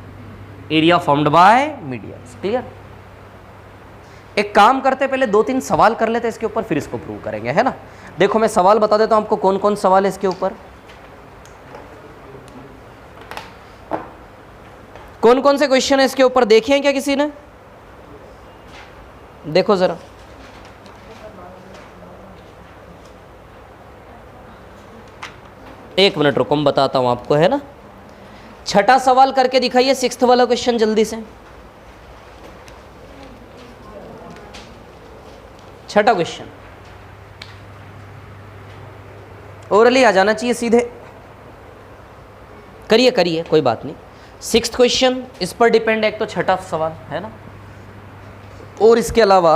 area formed by medians. Clear. एक काम करते, पहले 2-3 सवाल कर लेते इसके ऊपर, फिर इसको प्रूव करेंगे, है ना। देखो मैं सवाल बता देता हूं आपको, कौन कौन सवाल है इसके ऊपर, कौन कौन से क्वेश्चन है इसके ऊपर, देखे हैं क्या किसी ने? देखो जरा, एक मिनट रुको, मैं बताता हूं आपको, है ना। छठा सवाल करके दिखाइए, 6th वाला क्वेश्चन जल्दी से। छठा क्वेश्चन ओरली आ जाना चाहिए सीधे, करिए करिए, कोई बात नहीं। 6th क्वेश्चन इस पर डिपेंड है, एक तो छठा सवाल, है ना, और इसके अलावा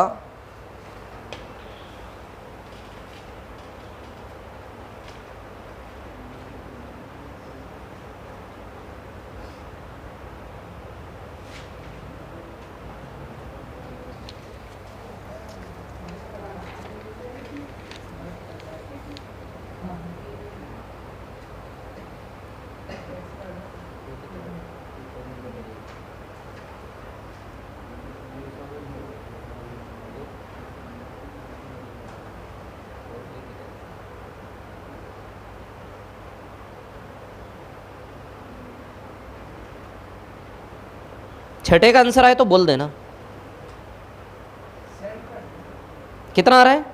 छठे का आंसर आए तो बोल देना। कितना आ रहा है?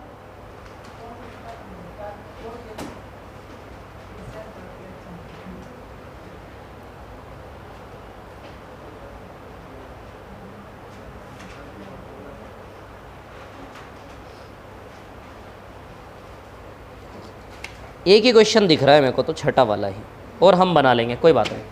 एक ही क्वेश्चन दिख रहा है मेरे को तो, छठा वाला ही, और हम बना लेंगे, कोई बात नहीं।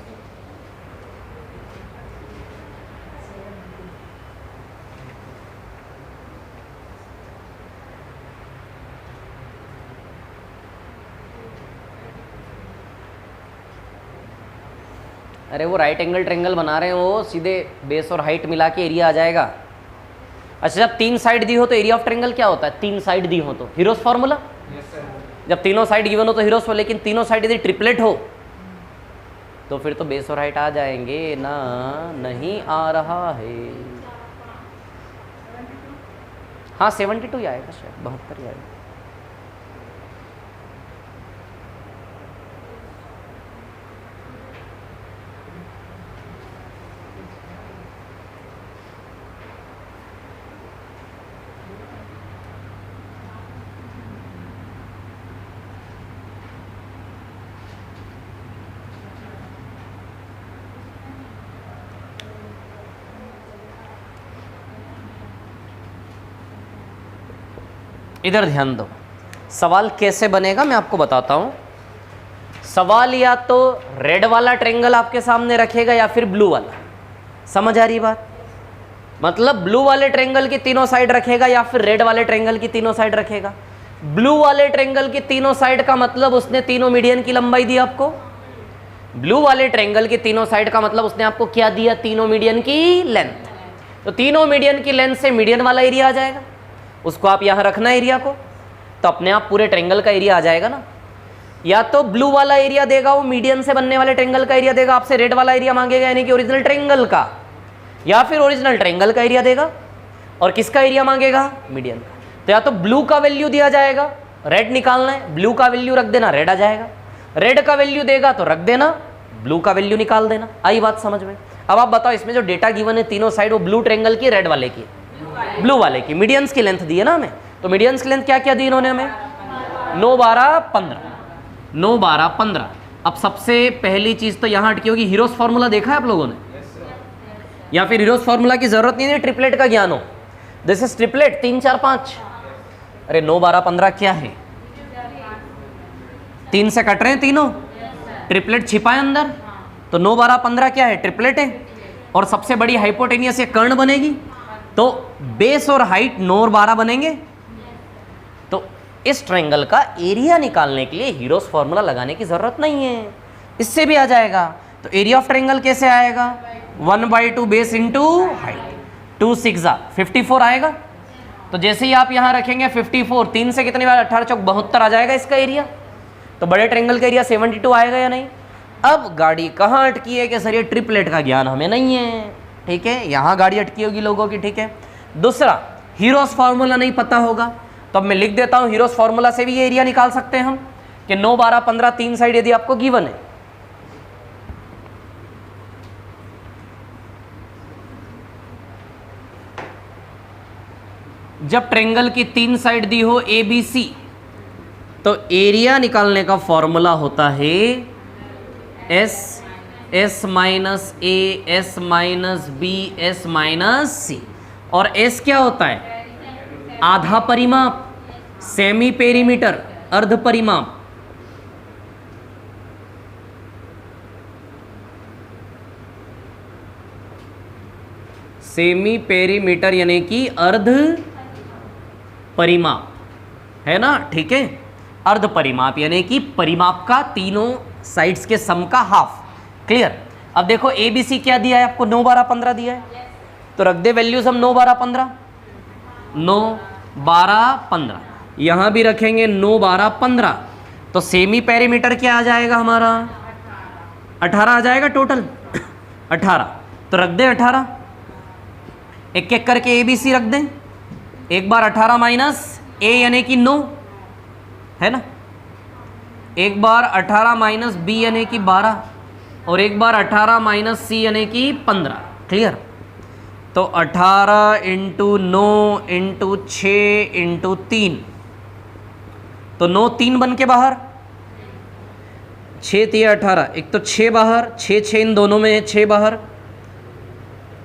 अरे वो राइट एंगल ट्रायंगल बना रहे हैं, वो सीधे बेस और हाइट मिला के एरिया आ जाएगा। अच्छा, जब 3 साइड दी हो तो एरिया ऑफ ट्रायंगल क्या होता है? 3 साइड दी हो तो हीरोस फॉर्मूला। जब तीनों साइड गिवन हो तो हीरोस, लेकिन तीनों साइड यदि ट्रिपलेट हो तो फिर तो बेस और हाइट आ जाएंगे ना। नहीं आ रहा है, हाँ 72 ही आएगा शायद, 72 ही आएगा। इधर ध्यान दो, सवाल कैसे बनेगा मैं आपको बताता हूं। सवाल या तो रेड वाला ट्रायंगल आपके सामने रखेगा या फिर ब्लू वाला। समझ आ रही बात? मतलब ब्लू वाले ट्रायंगल की तीनों साइड रखेगा या फिर रेड वाले ट्रायंगल की तीनों साइड रखेगा। ब्लू वाले ट्रायंगल की तीनों साइड का मतलब उसने तीनों मीडियन की लंबाई दी आपको। ब्लू वाले ट्रायंगल की तीनों साइड का मतलब उसने आपको क्या दिया? तीनों मीडियन की लेंथ। तो तीनों मीडियन की लेंथ से मीडियन वाला एरिया आ जाएगा, उसको आप यहां रखना एरिया को, तो अपने आप पूरे ट्रायंगल का एरिया आ जाएगा ना। या तो ब्लू वाला एरिया देगा, वो मीडियन से बनने वाले ट्रायंगल का एरिया देगा, आपसे रेड वाला एरिया मांगेगा यानी कि ओरिजिनल ट्रायंगल का, या फिर ओरिजिनल ट्रायंगल का एरिया देगा और किसका एरिया मांगेगा? मीडियन का। तो या तो ब्लू का वैल्यू दिया जाएगा, रेड निकालना है, ब्लू का वैल्यू रख देना, रेड आ जाएगा। रेड का वैल्यू देगा तो रख देना, ब्लू का वैल्यू निकाल देना। आई बात समझ में? अब आप बताओ, इसमें जो डेटा गिवन है तीनों साइड, वो ब्लू ट्रायंगल की, रेड वाले की, ब्लू वाले की। मीडियंस की लेंथ दी है ना हमें, तो मीडियंस की लेंथ क्या क्या दी इन्होंने हमें? 9, 12, 15। 9, 12, 15। अब सबसे पहली चीज तो यहां अटकी होगी, हीरोस फॉर्मूला देखा है आप लोगों ने? या फिर हीरोस फॉर्मूला की जरूरत नहीं है, ट्रिपलेट का ज्ञान हो। This is triplet 3, 4, 5। अरे 9, 12, 15 क्या है? 3 से कट रहे हैं तीनों, ट्रिपलेट छिपा है अंदर, तो 9, 12, 15 क्या है? ट्रिपलेट है। और सबसे बड़ी हाइपोटेनियस ये कर्ण बनेगी, तो बेस और हाइट 9 और 12 बनेंगे। तो इस ट्रायंगल का एरिया निकालने के लिए हीरोस फॉर्मूला लगाने की जरूरत नहीं है, इससे भी आ जाएगा। तो एरिया ऑफ ट्रायंगल कैसे आएगा? 1/2 बेस इंटू हाइट, 2 6 54 आएगा। तो जैसे ही आप यहां रखेंगे 54, 3 से कितनी बार? 18 चौक 72 आ जाएगा इसका एरिया। तो बड़े ट्रायंगल का एरिया 72 आएगा या नहीं? अब गाड़ी कहाँ अटकी है कि सर ये ट्रिपलेट का ज्ञान हमें नहीं है, ठीक है, यहाँ गाड़ी अटकी होगी लोगों की, ठीक है। दूसरा, हीरोस फार्मूला नहीं पता होगा, तो अब मैं लिख देता हूँ, हीरोस फार्मूला से भी ये एरिया निकाल सकते हैं हम कि 9, 12, 15 तीन साइड यदि आपको गिवन है, जब ट्रायंगल की तीन साइड दी हो ए बी सी, तो एरिया निकालने का फॉर्मूला होता है S, S minus A, S minus B, S minus C. और एस क्या होता है? आधा परिमाप, सेमी पेरीमीटर, अर्ध परिमाप। सेमी पेरीमीटर यानी कि अर्ध परिमाप, है ना, ठीक है। अर्ध परिमाप यानी कि परिमाप का तीनों साइड्स के सम का हाफ। क्लियर? अब देखो ए बी सी क्या दिया है आपको? 9, 12, 15 दिया है, तो रख दे वैल्यूज हम 9, 12, 15। 9, 12, 15 यहां भी रखेंगे 9, 12, 15। तो सेमी पेरीमीटर क्या आ जाएगा हमारा? 18 आ जाएगा टोटल। 18, तो रख दें 18, एक एक करके ए बी सी रख दें। एक बार 18 माइनस ए यानी कि 9, है ना, एक बार 18 माइनस बी यानी कि 12, और एक बार 18 माइनस सी यानी कि 15। क्लियर? तो 18 इंटू 9 इंटू 6 इंटू 3, तो 9 3 बन के बाहर, 6 3 18, एक तो 6 बाहर, 6 6 इन दोनों में है, 6 बाहर,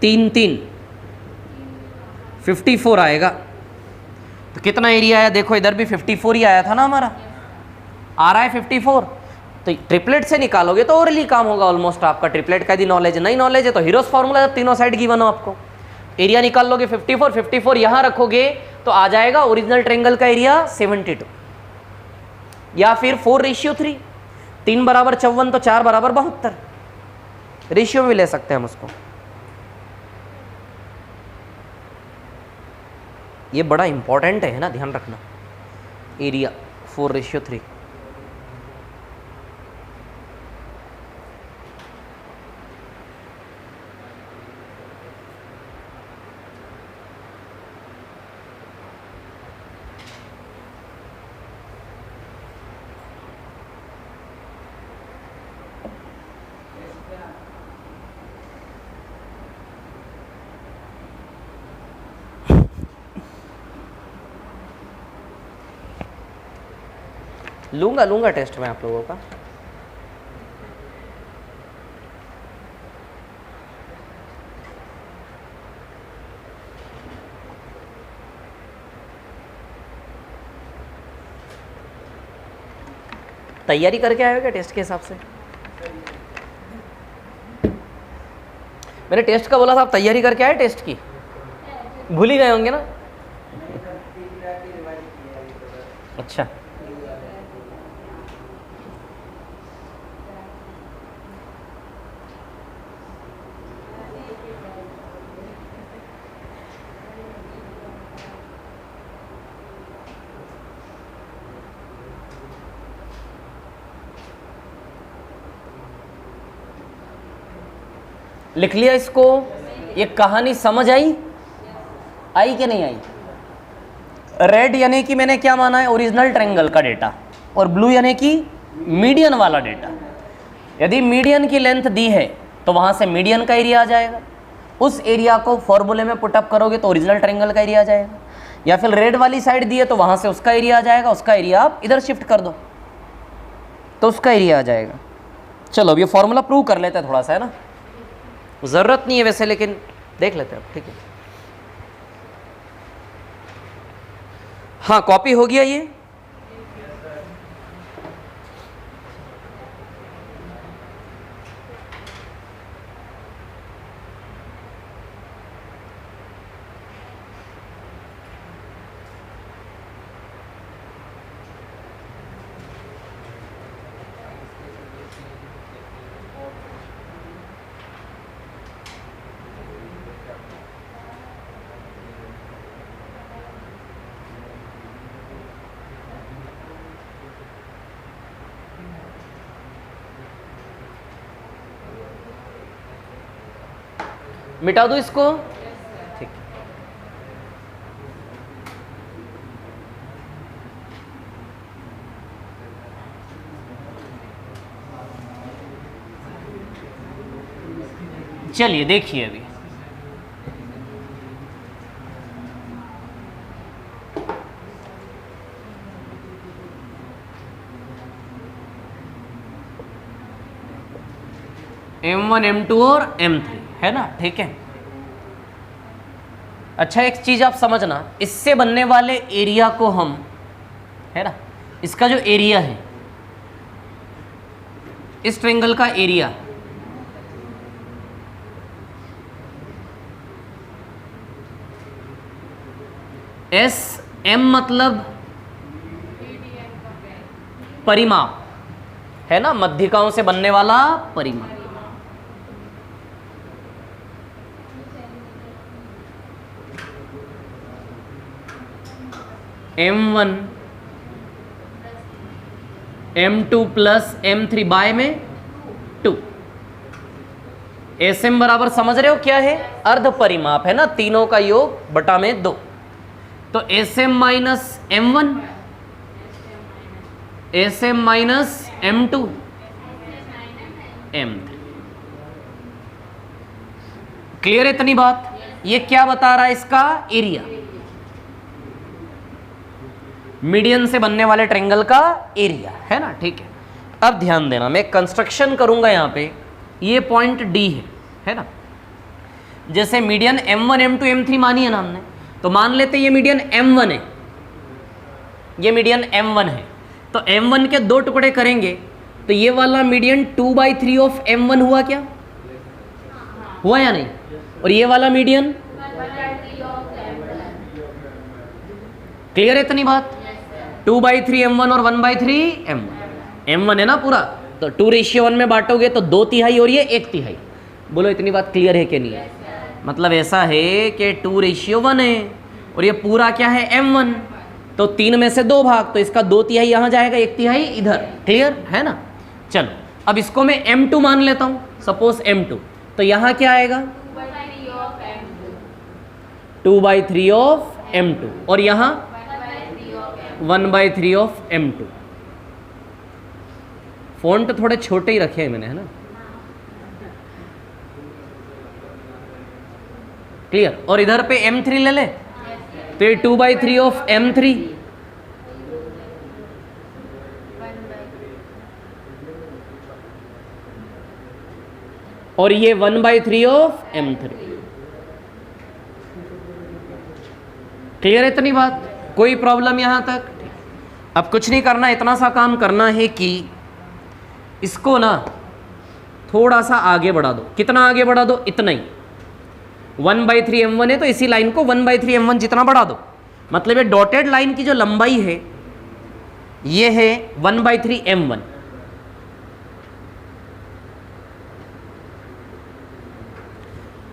3 3 54 आएगा। तो कितना एरिया आया? देखो इधर भी 54 ही आया था ना हमारा, आ रहा है 54। तो ट्रिपलेट से निकालोगे तो ओरली काम होगा ऑलमोस्ट आपका। ट्रिपलेट का यदि नॉलेज नहीं नॉलेज है तो हीरोस फॉर्मूला, जब तीनों साइड गिवन हो आपको, एरिया निकाल लोगे 54, 54 यहां रखोगे तो आ जाएगा ओरिजिनल ट्रायंगल का एरिया 72, या फिर 4:3, 3 बराबर 54 तो 4 बराबर 72, रेशियो में भी ले सकते हैं हम उसको। ये बड़ा इंपॉर्टेंट है ना, ध्यान रखना, एरिया 4:3। लूंगा टेस्ट में आप लोगों का। तैयारी करके आए हो क्या टेस्ट के हिसाब से? मैंने टेस्ट का बोला था, आप तैयारी करके आए टेस्ट की? भूल ही गए होंगे ना? अच्छा, लिख लिया इसको? ये कहानी समझ आई? आई कि नहीं आई? रेड यानी कि मैंने क्या माना है, ओरिजिनल ट्रायंगल का डेटा, और ब्लू यानी कि मीडियन वाला डेटा। यदि मीडियन की लेंथ दी है तो वहां से मीडियन का एरिया आ जाएगा, उस एरिया को फॉर्मूले में पुटअप करोगे तो ओरिजिनल ट्रायंगल का एरिया आ जाएगा, या फिर रेड वाली साइड दी है तो वहां से उसका एरिया आ जाएगा, उसका एरिया आप इधर शिफ्ट कर दो तो उसका एरिया आ जाएगा। चलो अब ये फॉर्मूला प्रूव कर लेते हैं थोड़ा सा, है ना? ज़रूरत नहीं है वैसे, लेकिन देख लेते हैं, ठीक है? हाँ, कॉपी हो गया ये? मिटा दो इसको, ठीक। चलिए देखिए अभी M1 M2 और M3 है ना, ठीक है? अच्छा, एक चीज आप समझना, इससे बनने वाले एरिया को हम, है ना, इसका जो एरिया है, इस ट्रायंगल का एरिया SM मतलब परिमाप, है ना, मध्यिकाओं से बनने वाला परिमाप। M1 M2 plus M3 bye में 2। SM बराबर समझ रहे हो क्या है? अर्ध परिमाप, है ना, तीनों का योग बटा में 2। तो SM minus M1, SM minus M2, M3। Clear है इतनी बात? ये क्या बता रहा है? इसका एरिया, मीडियन से बनने वाले ट्रायंगल का एरिया, है ना, ठीक है? अब ध्यान देना, मैं कंस्ट्रक्शन करूंगा यहां पे, ये पॉइंट D है ना? जैसे मीडियन M1 M2 M3 मानी है ना हमने, तो मान लेते ये मीडियन M1 है, ये मीडियन M1 है, तो M1 के दो टुकड़े करेंगे तो ये वाला मीडियन 2/3 ऑफ M1 हुआ क्या? हुआ या नहीं? और ये वाला मीडियन, क्लियर है इतनी बात? 2/3 M1 और 1/3 M1। M1 है ना पूरा, तो 2:1 में बांटोगे तो 2/3 और ये 1/3। बोलो इतनी बात क्लियर है कि नहीं है? मतलब ऐसा है कि 2:1 है और ये पूरा क्या है? M1। तो 3 में से 2 भाग, तो इसका 2/3 यहाँ जाएगा, 1/3 इधर। क्लियर है ना? चलो अब इसको मैं M2 मान लेता हूँ, सपोज M2, तो यहाँ क्या आएगा? 2/3 ऑफ M2 और यहाँ 1/3 ऑफ M2। फॉन्ट थोड़े छोटे ही रखे हैं मैंने, है ना? क्लियर? और इधर पे M3 ले ले, तो ये 2/3 ऑफ M3, और ये 1/3 ऑफ M3। क्लियर है इतनी बात? कोई प्रॉब्लम यहां तक? अब कुछ नहीं करना, इतना सा काम करना है कि इसको ना थोड़ा सा आगे बढ़ा दो। कितना आगे बढ़ा दो? इतना ही। 1/3 m1 है तो इसी लाइन को 1/3 m1 जितना बढ़ा दो। मतलब ये डॉटेड लाइन की जो लंबाई है ये है 1/3 m1।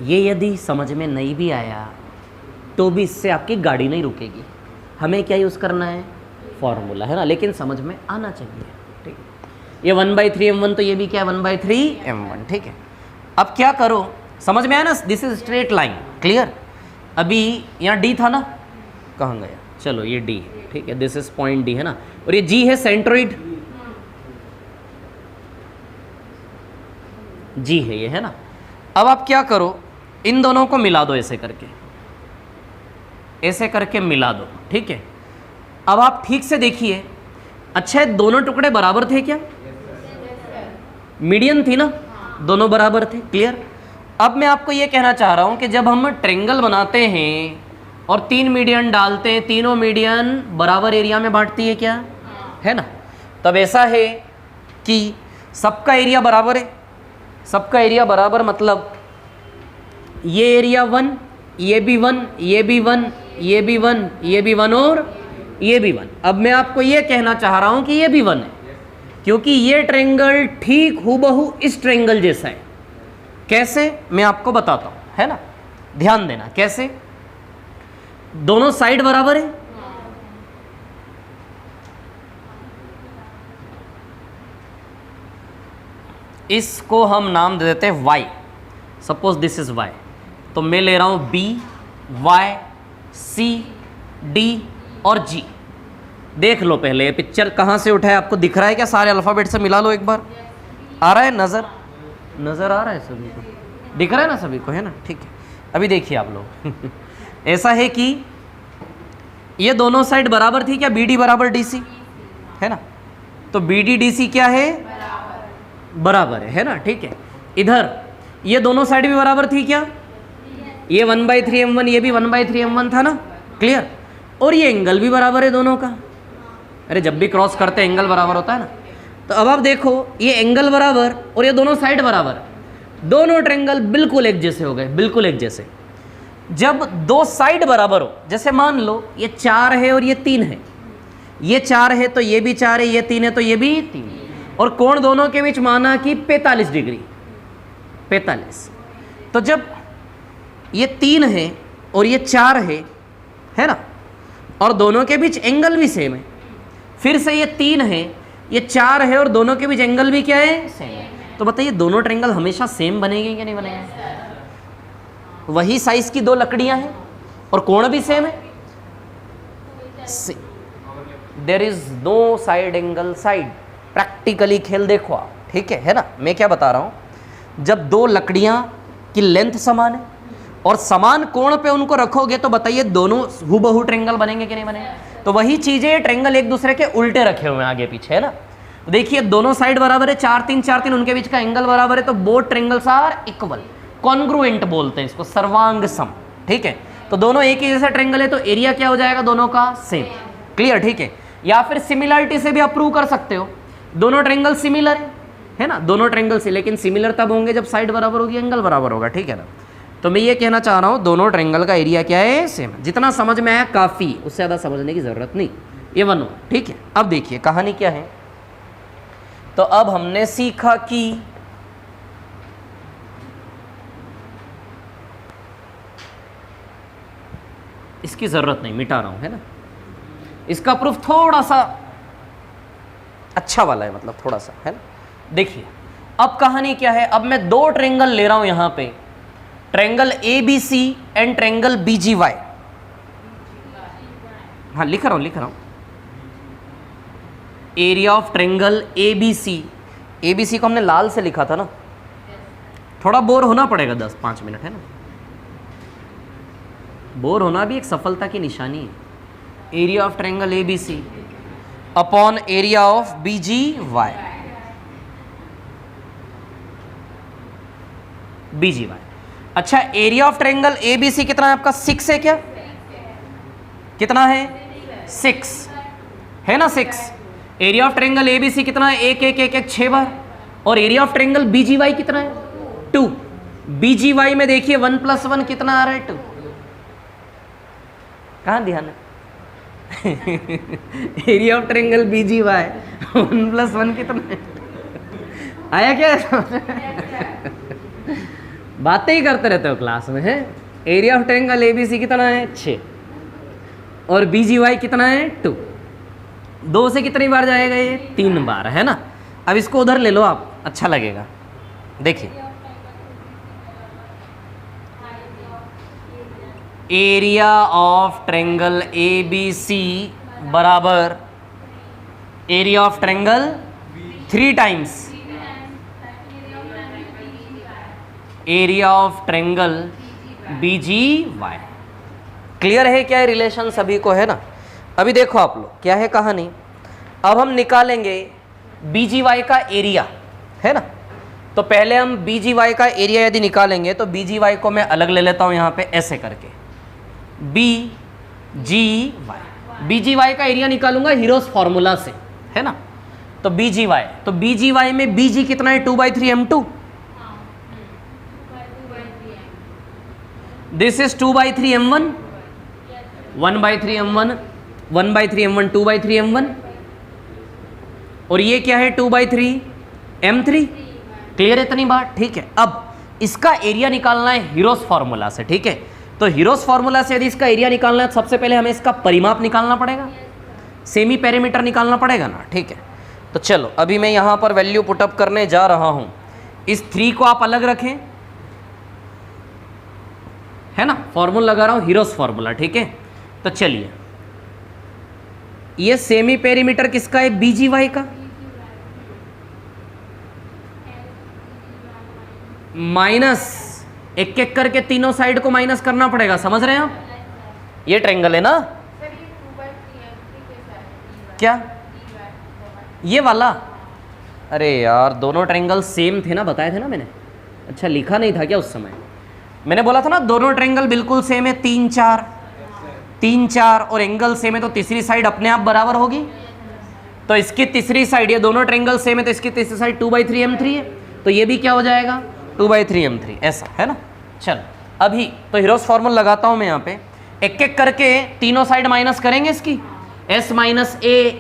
ये यदि समझ में नहीं भी आया तो भी इससे आपकी गाड़ी नहीं रुकेगी। हमें क्या यूज़ करना है? फॉर्मूला, है ना, लेकिन समझ में आना चाहिए। ठीक है, ये 1/3 m1 तो ये भी क्या है? 1/3 m1। ठीक है, अब क्या करो, समझ में आया ना? This is straight line, clear. अभी यहाँ डी था ना, कहाँ गया? चलो ये डी है, ठीक है, दिस इज पॉइंट डी, है ना, और ये जी है सेंट्रोइड, जी है ये, है ना। अब आप क्या करो, इन दोनों को मिला दो ऐसे करके, ऐसे करके मिला दो। ठीक है, अब आप ठीक से देखिए। अच्छा, दोनों टुकड़े बराबर थे क्या? मीडियन थी ना, दोनों बराबर थे, क्लियर। अब मैं आपको ये कहना चाह रहा हूं कि जब हम ट्रायंगल बनाते हैं और 3 मीडियन डालते हैं, तीनों मीडियन बराबर एरिया में बांटती है क्या? है ना। तब ऐसा है कि सबका एरिया बराबर है, सबका एरिया बराबर, मतलब ये एरिया 1, ये भी 1, ये भी 1, ये भी 1, ये भी 1 और ये भी 1। अब मैं आपको ये कहना चाह रहा हूं कि ये भी 1 है, क्योंकि ये ट्रायंगल ठीक हूबहू इस ट्रायंगल जैसा है। कैसे? मैं आपको बताता हूं, है ना, ध्यान देना। कैसे? दोनों साइड बराबर है, इसको हम नाम दे देते हैं y। Suppose this is y, तो मैं ले रहा हूं b, y, c, d और g। देख लो पहले ये पिक्चर कहां से उठा है, आपको दिख रहा है क्या? सारे अल्फाबेट से मिला लो एक बार। आ रहा है? नजर आ रहा है सभी को? दिख रहा है ना सभी को, है ना? ठीक है, अभी देखिए आप लोग ऐसा है कि ये दोनों साइड बराबर थी क्या? BD बराबर DC, है ना, तो BD DC क्या है? बराबर है ना। ठीक है, इधर ये दोनों साइड भी बराबर थी क्या? ये 1/3 m1, ये भी 1/3 m1 था ना, क्लियर। और ये एंगल भी बराबर है दोनों का। अरे जब भी क्रॉस करते एंगल बराबर होता है ना। तो अब आप देखो, ये एंगल बराबर और ये दोनों साइड बराबर, दोनों ट्रायंगल बिल्कुल एक जैसे हो गए, बिल्कुल एक जैसे। जब दो साइड बराबर हो, जैसे मान लो ये 4 है और ये 3 है, ये 4 है तो ये भी 4 है, ये 3 है तो ये भी 3 है, और कोण दोनों के बीच माना कि 45 डिग्री, 45। तो जब ये 3 है और ये 4 है ना, और दोनों के बीच एंगल भी सेम है, फिर से ये 3 है, ये 4 है और दोनों के बीच एंगल भी क्या है? सेम है। तो बताइए दोनों ट्रायंगल हमेशा सेम बनेंगे कि नहीं बनेंगे? वही साइज की दो लकड़ियां हैं और कोण भी सेम है। There is no side angle side. Practically खेल देखो आप, ठीक है ना। मैं क्या बता रहा हूं, जब दो लकड़ियां की लेंथ समान है और समान कोण पे उनको रखोगे तो बताइए दोनों हूबहू ट्रायंगल बनेंगे कि नहीं बनेंगे? तो वही चीजें, ट्रायंगल एक दूसरे के उल्टे रखे हुए हैं आगे पीछे, है ना। तो देखिए दोनों साइड बराबर है, 4 3 4 3, उनके बीच का एंगल बराबर है, तो both triangles are equal. Congruent बोलते हैं इसको, सर्वांग सम, ठीक है। तो दोनों एक ही जैसा ट्रायंगल है तो एरिया क्या हो जाएगा? दोनों का सेम, क्लियर, ठीक है। या फिर सिमिलरिटी से भी आप प्रूव कर सकते हो, दोनों ट्रायंगल सिमिलर है ना, दोनों ट्रायंगल से, लेकिन सिमिलर तब होंगे जब साइड बराबर होगी, एंगल बराबर होगा, ठीक है ना। तो मैं ये कहना चाह रहा हूँ दोनों ट्रायंगल का एरिया क्या है? सेम। जितना समझ में आया काफ़ी, उससे ज़्यादा समझने की ज़रूरत नहीं, ये 1 ठीक है। अब देखिए कहानी क्या है। तो अब हमने सीखा कि इसकी ज़रूरत नहीं, मिटा रहा हूँ, है ना। इसका प्रूफ थोड़ा सा अच्छा वाला है, मतलब थोड़ा सा, है ना। देखिए अब कहानी क्या है। अब मैं दो ट्रायंगल ले रहा हूं यहां पे, triangle ABC and triangle BGY। हाँ लिख रहा हूं। एरिया ऑफ ट्रायंगल ABC को हमने लाल से लिखा था ना, थोड़ा बोर होना पड़ेगा 10-5 मिनट, है ना। बोर होना भी एक सफलता की निशानी है। Area of triangle ABC upon area of BGY। अच्छा, एरिया ऑफ ट्रायंगल ABC कितना है आपका? 6 है क्या? कितना है? 6 है ना, 6। एरिया ऑफ ट्रायंगल ABC कितना है? 1 1 1 1 6 बार, और एरिया ऑफ ट्रायंगल BGY कितना है 2। BGY में देखिए 1 + 1 कितना आ रहा है 2। कहाँ ध्यान है एरिया ऑफ ट्रायंगल BGY 1 + 1 कितना है आया क्या बातें ही करते रहते हो क्लास में है। एरिया ऑफ ट्रायंगल ABC कितना है 6 और BGY कितना है 2। 2 से कितनी बार जाएगा ये 3 बार है ना। अब इसको उधर ले लो आप, अच्छा लगेगा। देखिए एरिया ऑफ ट्रायंगल ABC बराबर area of triangle 3 times area of triangle BGY। Clear है क्या रिलेशन सभी को, है ना। अभी देखो आप लोग क्या है कहानी। अब हम निकालेंगे BGY का एरिया, है ना। तो पहले हम BGY का एरिया यदि निकालेंगे तो BGY को मैं अलग ले लेता हूं यहां पे ऐसे करके BGY। BGY का एरिया निकालूंगा हीरोस फॉर्मूला से, है ना। तो BGY में BG कितना है 2/3 M2। This is 2/3 M1 1/3 M1 1/3 M1 2/3 M1 और ये क्या है 2/3 M3। क्लियर है इतनी बात, ठीक है। अब इसका एरिया निकालना है हीरोस फॉर्मूला से, ठीक है। तो हीरोस फॉर्मूला से यदि इसका एरिया निकालना है तो सबसे पहले हमें इसका परिमाप निकालना पड़ेगा, सेमी पेरीमीटर निकालना पड़ेगा ना, ठीक है। तो चलो अभी मैं यहां पर वैल्यू पुटअप करने जा रहा हूं। इस 3 को आप अलग रखें, है ना। फॉर्मूला लगा रहा हूं हीरोस फॉर्मूला, ठीक है। तो चलिए ये सेमी पेरीमीटर किसका है BGY का, माइनस एक एक करके तीनों साइड को माइनस करना पड़ेगा, समझ रहे हैं आप। ये ट्रायंगल है ना, क्या ये वाला। अरे यार दोनों ट्रायंगल सेम थे ना, बताए थे ना मैंने। अच्छा लिखा नहीं था क्या उस समय, मैंने बोला था ना दोनों ट्रायंगल बिल्कुल सेम है 3 4 और एंगल सेम है तो तीसरी साइड अपने आप बराबर होगी। तो इसकी तीसरी साइड, ये दोनों ट्रायंगल सेम है तो इसकी तीसरी साइड 2/3 M3 है, तो ये भी क्या हो जाएगा 2/3 M3, ऐसा है ना। चलो अभी तो हीरोस फॉर्मूला लगाता हूं मैं यहाँ पे, एक एक करके तीनों साइड माइनस करेंगे इसकी, S - A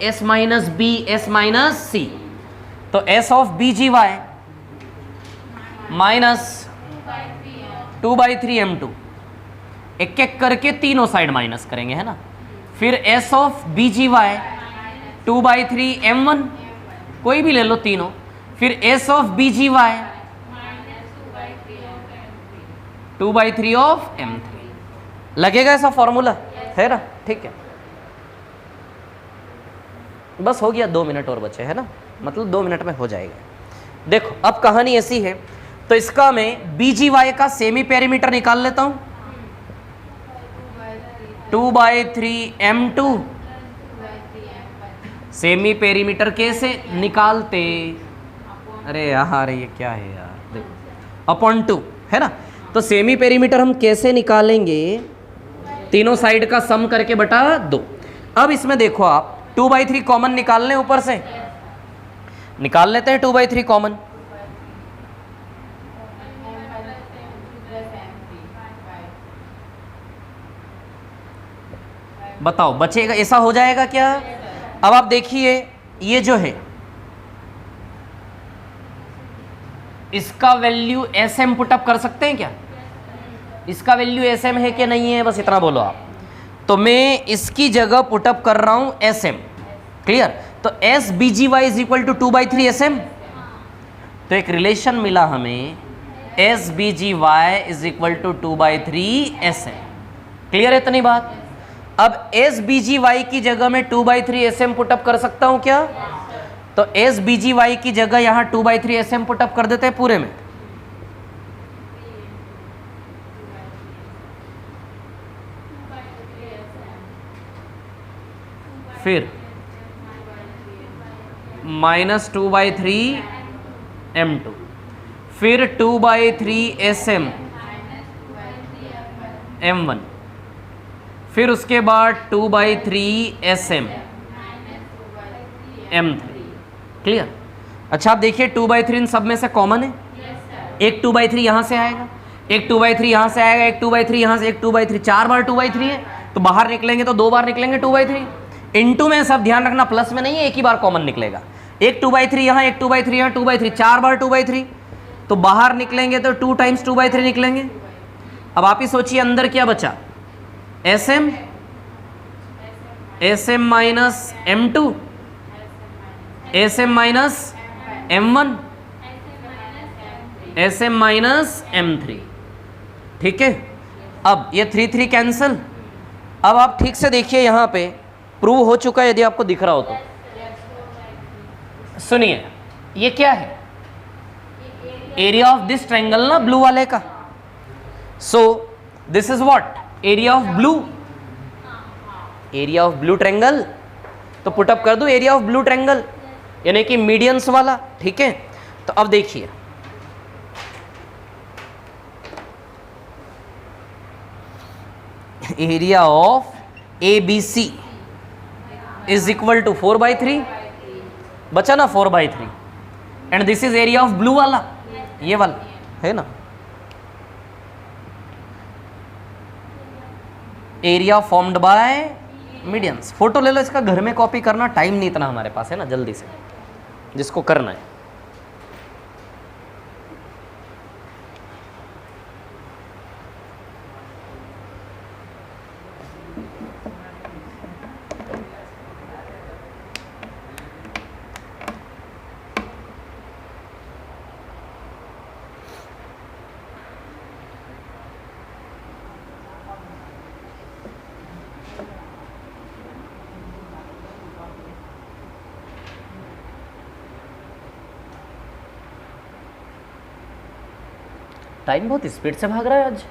S - B S - C। तो S of BGY minus 2/3 M2, एक एक करके तीनों साइड माइनस करेंगे, है ना। फिर S ऑफ BGY 2/3 M1, कोई भी ले लो तीनों। फिर S of BGY 2/3 of M3। लगेगा ऐसा फॉर्मूला, है ना, ठीक है। बस हो गया, 2 मिनट और बचे, है ना, मतलब 2 मिनट में हो जाएगा। देखो अब कहानी ऐसी है, तो इसका मैं BGY का सेमी पेरीमीटर निकाल लेता हूं 2/3 M2। सेमी पेरीमीटर कैसे निकालते, अरे यार ये क्या है यार, देखो अपॉन 2, है ना। तो सेमी पेरीमीटर हम कैसे निकालेंगे, तीनों साइड का सम करके बटा 2। अब इसमें देखो आप 2/3 कॉमन निकाल लें, ऊपर से निकाल लेते हैं 2/3 कॉमन। बताओ बचेगा, ऐसा हो जाएगा क्या। अब आप देखिए ये जो है इसका वैल्यू SM पुटअप कर सकते हैं क्या, इसका वैल्यू SM है कि नहीं है, बस इतना बोलो आप। तो मैं इसकी जगह पुटअप कर रहा हूं SM, क्लियर। तो S BGY is equal to 2/3 SM। तो एक रिलेशन मिला हमें S BGY is equal to 2/3 SM। Clear है इतनी बात। अब S BGY की जगह में 2/3 SM पुटअप कर सकता हूं क्या, तो S BGY की जगह यहां 2/3 SM पुटअप कर देते हैं पूरे में। फिर -2/3 M2, फिर 2/3 SM M1, फिर उसके बाद 2/3 SM M3। क्लियर। अच्छा आप देखिए 2/3 इन सब में से कॉमन है, एक 2/3 यहाँ से आएगा, एक 2/3 यहाँ से आएगा, एक 2/3 यहाँ से, एक 2/3, 4 बार 2/3 है, तो बाहर निकलेंगे तो 2 बार निकलेंगे 2/3। इनटू में सब ध्यान रखना प्लस में नहीं है, एक ही बार कॉमन निकलेगा। एक 2/3 यहाँ, एक 2/3 यहाँ, 2/3, 4 बार 2/3, तो बाहर निकलेंगे तो 2 टाइम्स 2/3 निकलेंगे। अब आप ही सोचिए अंदर क्या बचा, SM minus M2, SM minus M1, SM minus M3, ठीक है। अब ये 3 कैंसिल। अब आप ठीक से देखिए यहाँ पे प्रूव हो चुका है, यदि आपको दिख रहा हो तो सुनिए, ये क्या है, एरिया ऑफ दिस ट्रायंगल ना ब्लू वाले का। So this is what, area of blue, area of blue triangle. तो पुटअप कर दो एरिया ऑफ ब्लू ट्रायंगल, यानी कि मीडियंस वाला, ठीक है। तो अब देखिए area of ABC is equal to 4/3, बचा ना 4/3, and this is area of blue वाला, ये वाला है ना, area formed by medians. Photo ले लो इसका, घर में कॉपी करना, टाइम नहीं इतना हमारे पास है ना, जल्दी से जिसको करना है। टाइम बहुत स्पीड से भाग रहा है आज,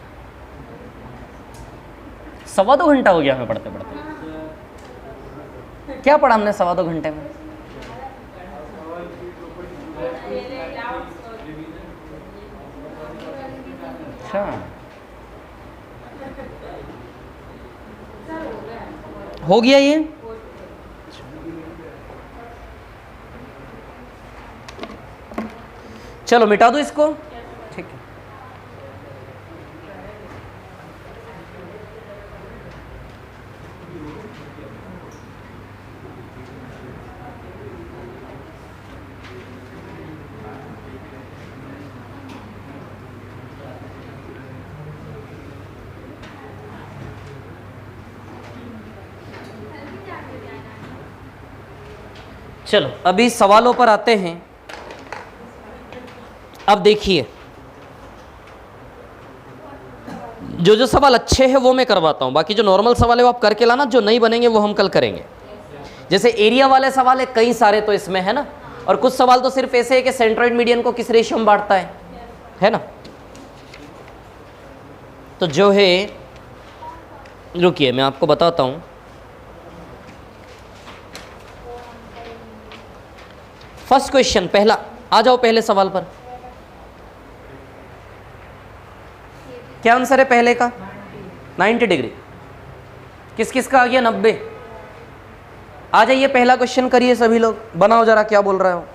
2.25 घंटा हो गया हमें पढ़ते पढ़ते। क्या पढ़ा हमने 2.25 घंटे में? अच्छा हो गया ये, चलो मिटा दो इसको, ठीक है। चलो अभी सवालों पर आते हैं। अब देखिए जो जो सवाल अच्छे हैं वो मैं करवाता हूं, बाकी जो नॉर्मल सवाल है वो आप करके लाना, जो नहीं बनेंगे वो हम कल करेंगे। जैसे एरिया वाले सवाल है कई सारे तो इसमें है ना, और कुछ सवाल तो सिर्फ ऐसे है कि सेंट्रोइड मीडियन को किस रेशियो में बांटता है ना। तो जो है, रुकिए मैं आपको बताता हूं। फर्स्ट क्वेश्चन पहला, आ जाओ पहले सवाल पर। क्या आंसर है पहले का? 90 डिग्री। किस किस का आ गया? 90। आ जाइए पहला क्वेश्चन करिए सभी लोग, बनाओ जरा क्या बोल रहे हो।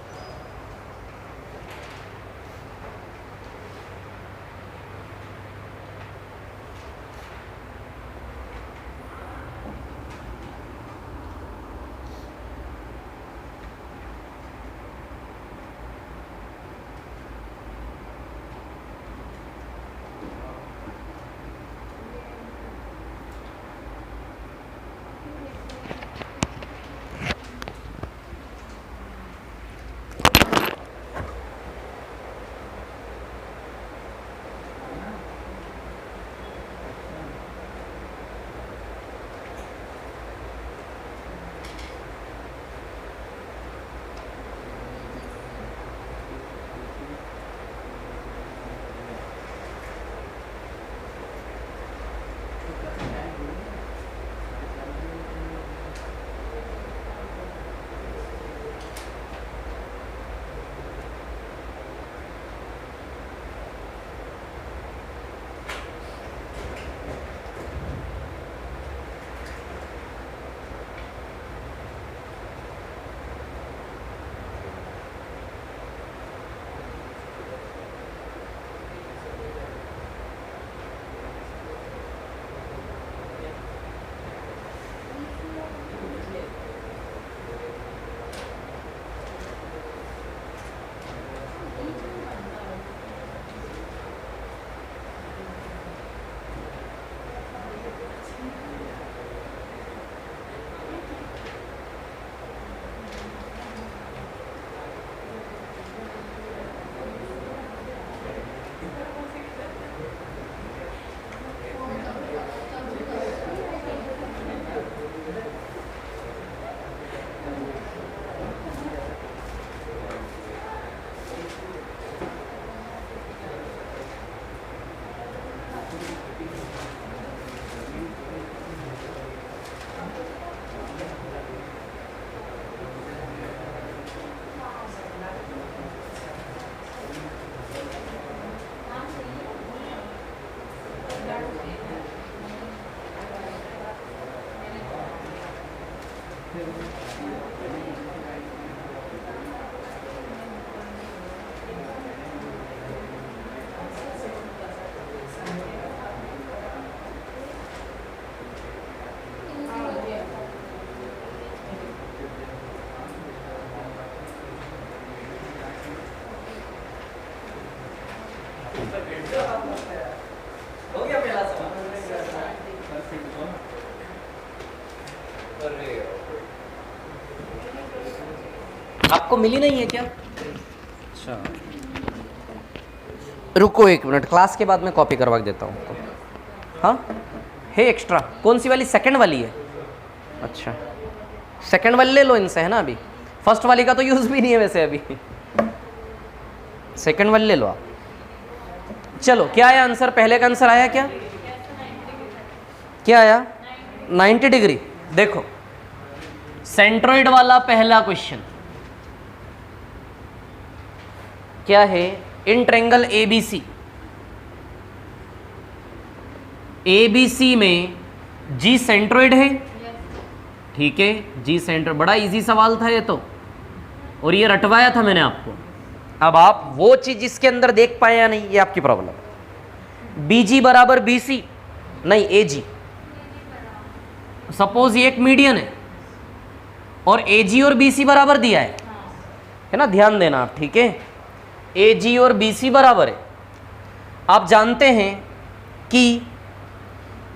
आपको मिली नहीं है क्या? अच्छा, रुको एक मिनट, क्लास के बाद में कॉपी करवा के देता हूँ। हाँ है एक्स्ट्रा, कौन सी वाली? सेकंड वाली है। अच्छा, सेकंड वाली ले लो इनसे, है ना। अभी फर्स्ट वाली का तो यूज़ भी नहीं है वैसे, अभी सेकंड वाली ले लो आप। चलो, क्या आया आंसर? पहले का आंसर आया क्या? क्या आया? 90 डिग्री। देखो, सेंट्रोइड वाला पहला क्वेश्चन क्या है? इन ट्रायंगल एबीसी, एबीसी में जी सेंट्रोइड है, ठीक है। जी सेंट्रोइड, बड़ा इजी सवाल था ये तो, और ये रटवाया था मैंने आपको। अब आप वो चीज जिसके अंदर देख पाए या नहीं, ये आपकी प्रॉब्लम। बीजी बराबर बीसी, नहीं एजी। सपोज ये एक मीडियन है और एजी और बीसी बराबर दिया है ना, ध्यान देना आप, ठीक है। एजी और बीसी बराबर है। आप जानते हैं कि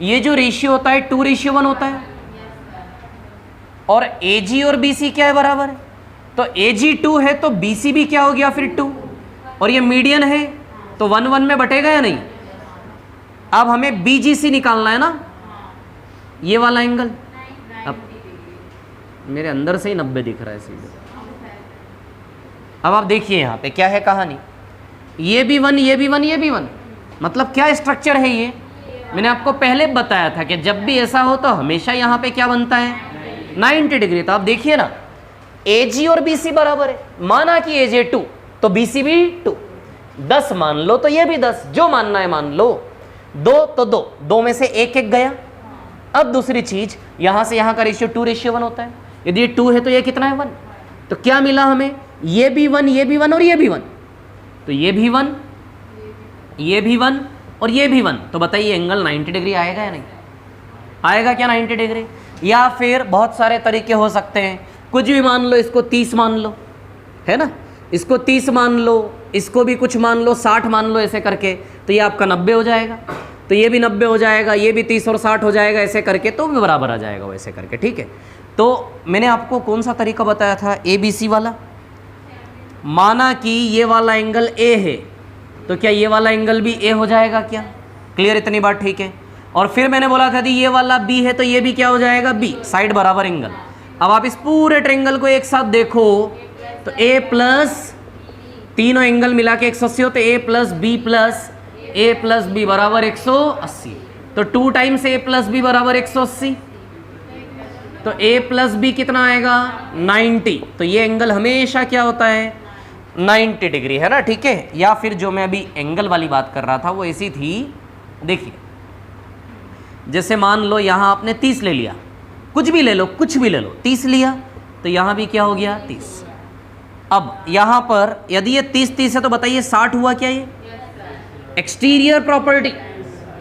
ये जो रेशियो होता है 2:1 होता है, और एजी और बीसी क्या है? बराबर है। तो एजी 2 है तो बीसी भी क्या हो गया फिर 2, और ये मीडियन है तो 1:1 में बटेगा या नहीं? अब हमें बीजीसी निकालना है ना, ये वाला एंगल। अब मेरे अंदर से ही 90 दिख रहा है सीधे। अब आप देखिए यहाँ पे क्या है कहानी। ये भी 1, ये भी 1, ये भी 1, मतलब क्या स्ट्रक्चर है ये? मैंने आपको पहले बताया था कि जब भी ऐसा हो तो हमेशा यहाँ पे क्या बनता है? 90 डिग्री। तो आप देखिए ना, एजी और बीसी बराबर है। माना कि एजी 2 तो बीसी भी 2, 10 मान लो तो ये भी 10, जो मानना है मान लो। 2 तो 2, 2 में से एक एक गया। अब दूसरी चीज, यहां से यहां का रेशियो 2:1 होता है। यदि ये 2 है तो ये कितना है? 1। तो क्या मिला हमें? ये भी 1, ये भी 1 और ये भी 1। तो ये भी 1, ये भी 1 और ये भी 1। तो बताइए एंगल 90 डिग्री आएगा या नहीं आएगा? क्या 90 डिग्री? या फिर बहुत सारे तरीके हो सकते हैं, कुछ भी मान लो, इसको 30 मान लो, है ना, इसको 30 मान लो, इसको भी कुछ मान लो, 60 मान लो, ऐसे करके तो ये आपका 90 हो जाएगा। तो ये भी 90 हो जाएगा, ये भी 30 और 60 हो जाएगा, ऐसे करके तो भी बराबर आ जाएगा वैसे करके, ठीक है। तो मैंने आपको कौन सा तरीका बताया था? ABC वाला। माना कि ये वाला एंगल A है, तो क्या ये वाला एंगल भी A हो जाएगा क्या? क्लियर इतनी बात, ठीक है। और फिर मैंने बोला था कि ये वाला B है तो ये भी क्या हो जाएगा? B, साइड बराबर एंगल। अब आप इस पूरे ट्रायंगल को एक साथ देखो तो A प्लस तीनों एंगल मिला के 180 हो, तो A प्लस B बराबर 180। तो 2 टाइम्स A प्लस B बराबर 180, तो A प्लस B कितना आएगा? 90। तो ये एंगल हमेशा क्या होता है? 90 डिग्री, है ना, ठीक है। या फिर जो मैं अभी एंगल वाली बात कर रहा था वो ऐसी थी, देखिए, जैसे मान लो यहाँ आपने 30 ले लिया, कुछ भी ले लो, कुछ भी ले लो, 30 लिया, तो यहाँ भी क्या हो गया? 30। अब यहाँ पर यदि ये 30 है तो बताइए 60 हुआ क्या? ये एक्सटीरियर प्रॉपर्टी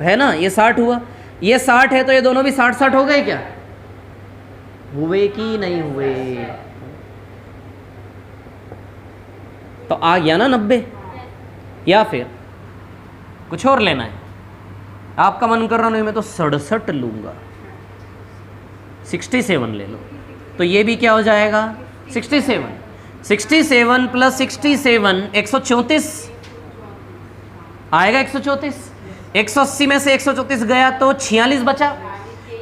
है ना, ये 60 हुआ, ये 60 है तो ये दोनों भी 60-60 हो गए क्या? हुए कि नहीं हुए? तो आ गया ना 90। या फिर कुछ और लेना है? आपका मन कर रहा नहीं, मैं तो 67 लूंगा, 67 ले लो, तो ये भी क्या हो जाएगा? 67। 67 प्लस 67 134 आएगा, 134। 180 में से 134 गया तो 46 बचा,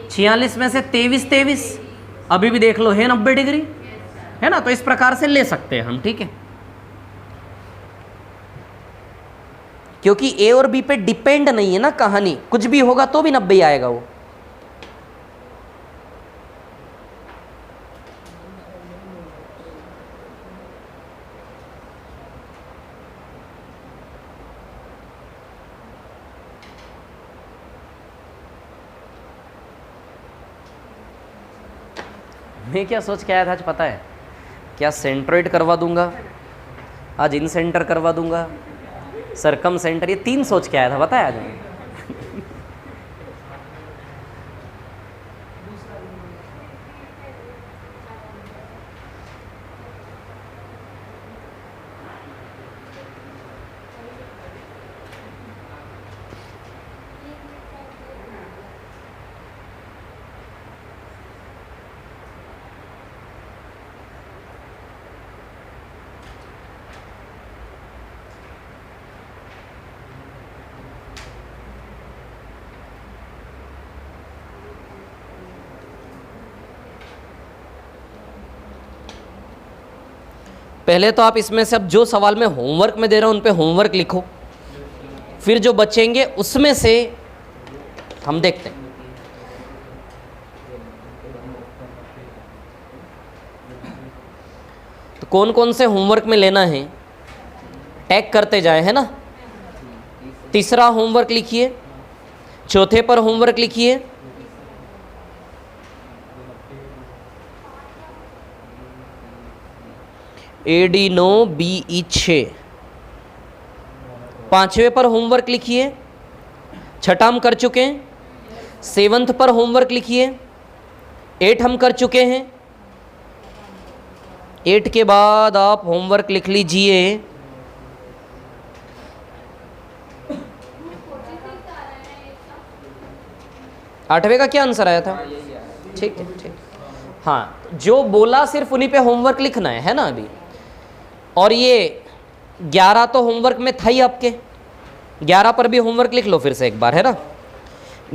46 में से 23, अभी भी देख लो है 90 डिग्री, है ना। तो इस प्रकार से ले सकते हैं हम, ठीक है, क्योंकि A और B पे डिपेंड नहीं है ना कहानी, कुछ भी होगा तो भी 90 आएगा वो। मैं क्या सोच के आया था आज पता है? क्या सेंट्रोइड करवा दूंगा, आज इन सेंटर करवा दूंगा, सरकम सेंटर, ये 3 सोच के आया था पता है आज मैं। पहले तो आप इसमें से अब जो सवाल मैं होमवर्क में दे रहा हूं उन पे होमवर्क लिखो, फिर जो बचेंगे उसमें से हम देखते हैं। तो कौन कौन से होमवर्क में लेना है टैग करते जाए, है ना। तीसरा होमवर्क लिखिए, चौथे पर होमवर्क लिखिए, AD 9 BE 6, पांचवें पर होमवर्क लिखिए, छठा हम कर चुके हैं, 7th पर होमवर्क लिखिए, 8 हम कर चुके हैं। 8 के बाद आप होमवर्क लिख लीजिए, आठवें का क्या आंसर आया था? ठीक है, ठीक। हाँ, जो बोला सिर्फ उन्हीं पे होमवर्क लिखना है ना अभी। और ये 11 तो होमवर्क में था ही आपके, 11 पर भी होमवर्क लिख लो फिर से एक बार, है ना।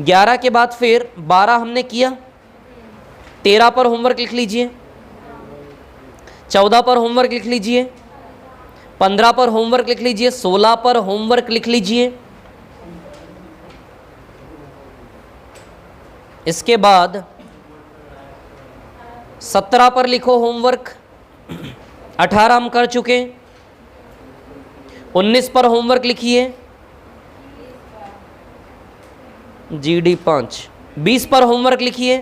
11 के बाद फिर 12 हमने किया, 13 पर होमवर्क लिख लीजिए, 14 पर होमवर्क लिख लीजिए, 15 पर होमवर्क लिख लीजिए, 16 पर होमवर्क लिख लीजिए। इसके बाद 17 पर लिखो होमवर्क, 18 हम कर चुके, 19 पर होमवर्क लिखिए, GD 5, 20 पर होमवर्क लिखिए,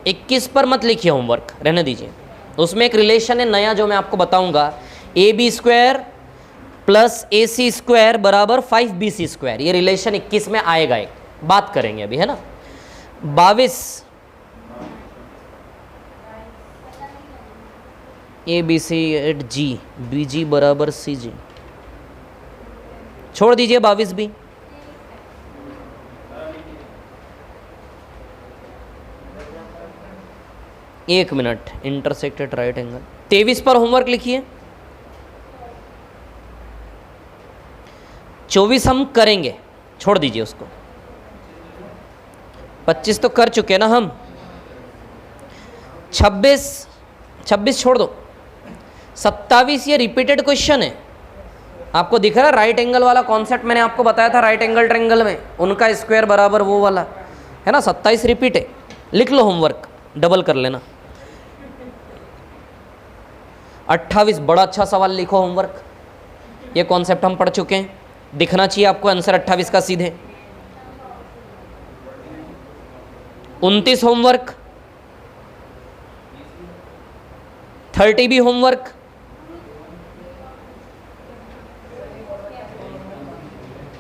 21 पर मत लिखिए होमवर्क, रहने दीजिए। उसमें एक रिलेशन है नया जो मैं आपको बताऊंगा, AB² + AC² बराबर 5BC²। ये रिलेशन 21 में आएगा, एक बात करेंगे अभी, है ना। 22 ABC @ G BG बराबर CG, छोड़ दीजिए 22 भी। एक मिनट, इंटरसेक्टेड राइट एंगल। 23 पर होमवर्क लिखिए, 24 हम करेंगे, छोड़ दीजिए उसको। 25 तो कर चुके ना हम, 26 छोड़ दो। 27 ये रिपीटेड क्वेश्चन है, आपको दिख रहा है राइट एंगल वाला कॉन्सेप्ट मैंने आपको बताया था, राइट एंगल ट्रायंगल में उनका स्क्वायर बराबर वो वाला है ना। 27 रिपीट है, लिख लो होमवर्क, डबल कर लेना। 28 बड़ा अच्छा सवाल लिखो होमवर्क, ये कॉन्सेप्ट हम पढ़ चुके हैं, दिखना चाहिए आपको आंसर 28 का सीधे। 29 होमवर्क, 30 भी होमवर्क,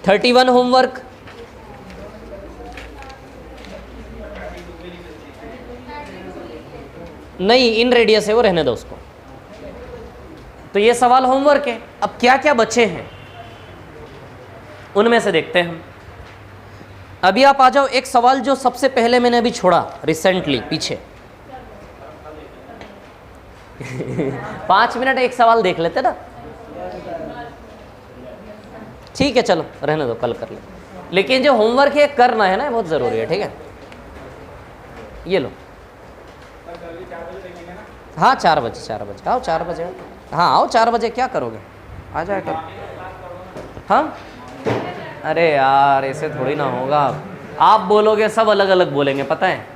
31 होमवर्क, नहीं इन रेडियस है वो, रहने दो उसको। तो ये सवाल होमवर्क है। अब क्या क्या बचे हैं उनमें से देखते हैं हम। अभी आप आ जाओ एक सवाल जो सबसे पहले मैंने अभी छोड़ा रिसेंटली पीछे 5 मिनट एक सवाल देख लेते ना, ठीक है चलो रहने दो, कल कर ले। लेकिन जो होमवर्क है करना है ना, बहुत ज़रूरी है, ठीक है। ये लो, हाँ 4 बजे आओ, 4 बजे हाँ आओ, 4 बजे क्या करोगे, आ जाए करो। हाँ अरे यार ऐसे थोड़ी ना होगा, आप बोलोगे सब अलग अलग बोलेंगे, पता है।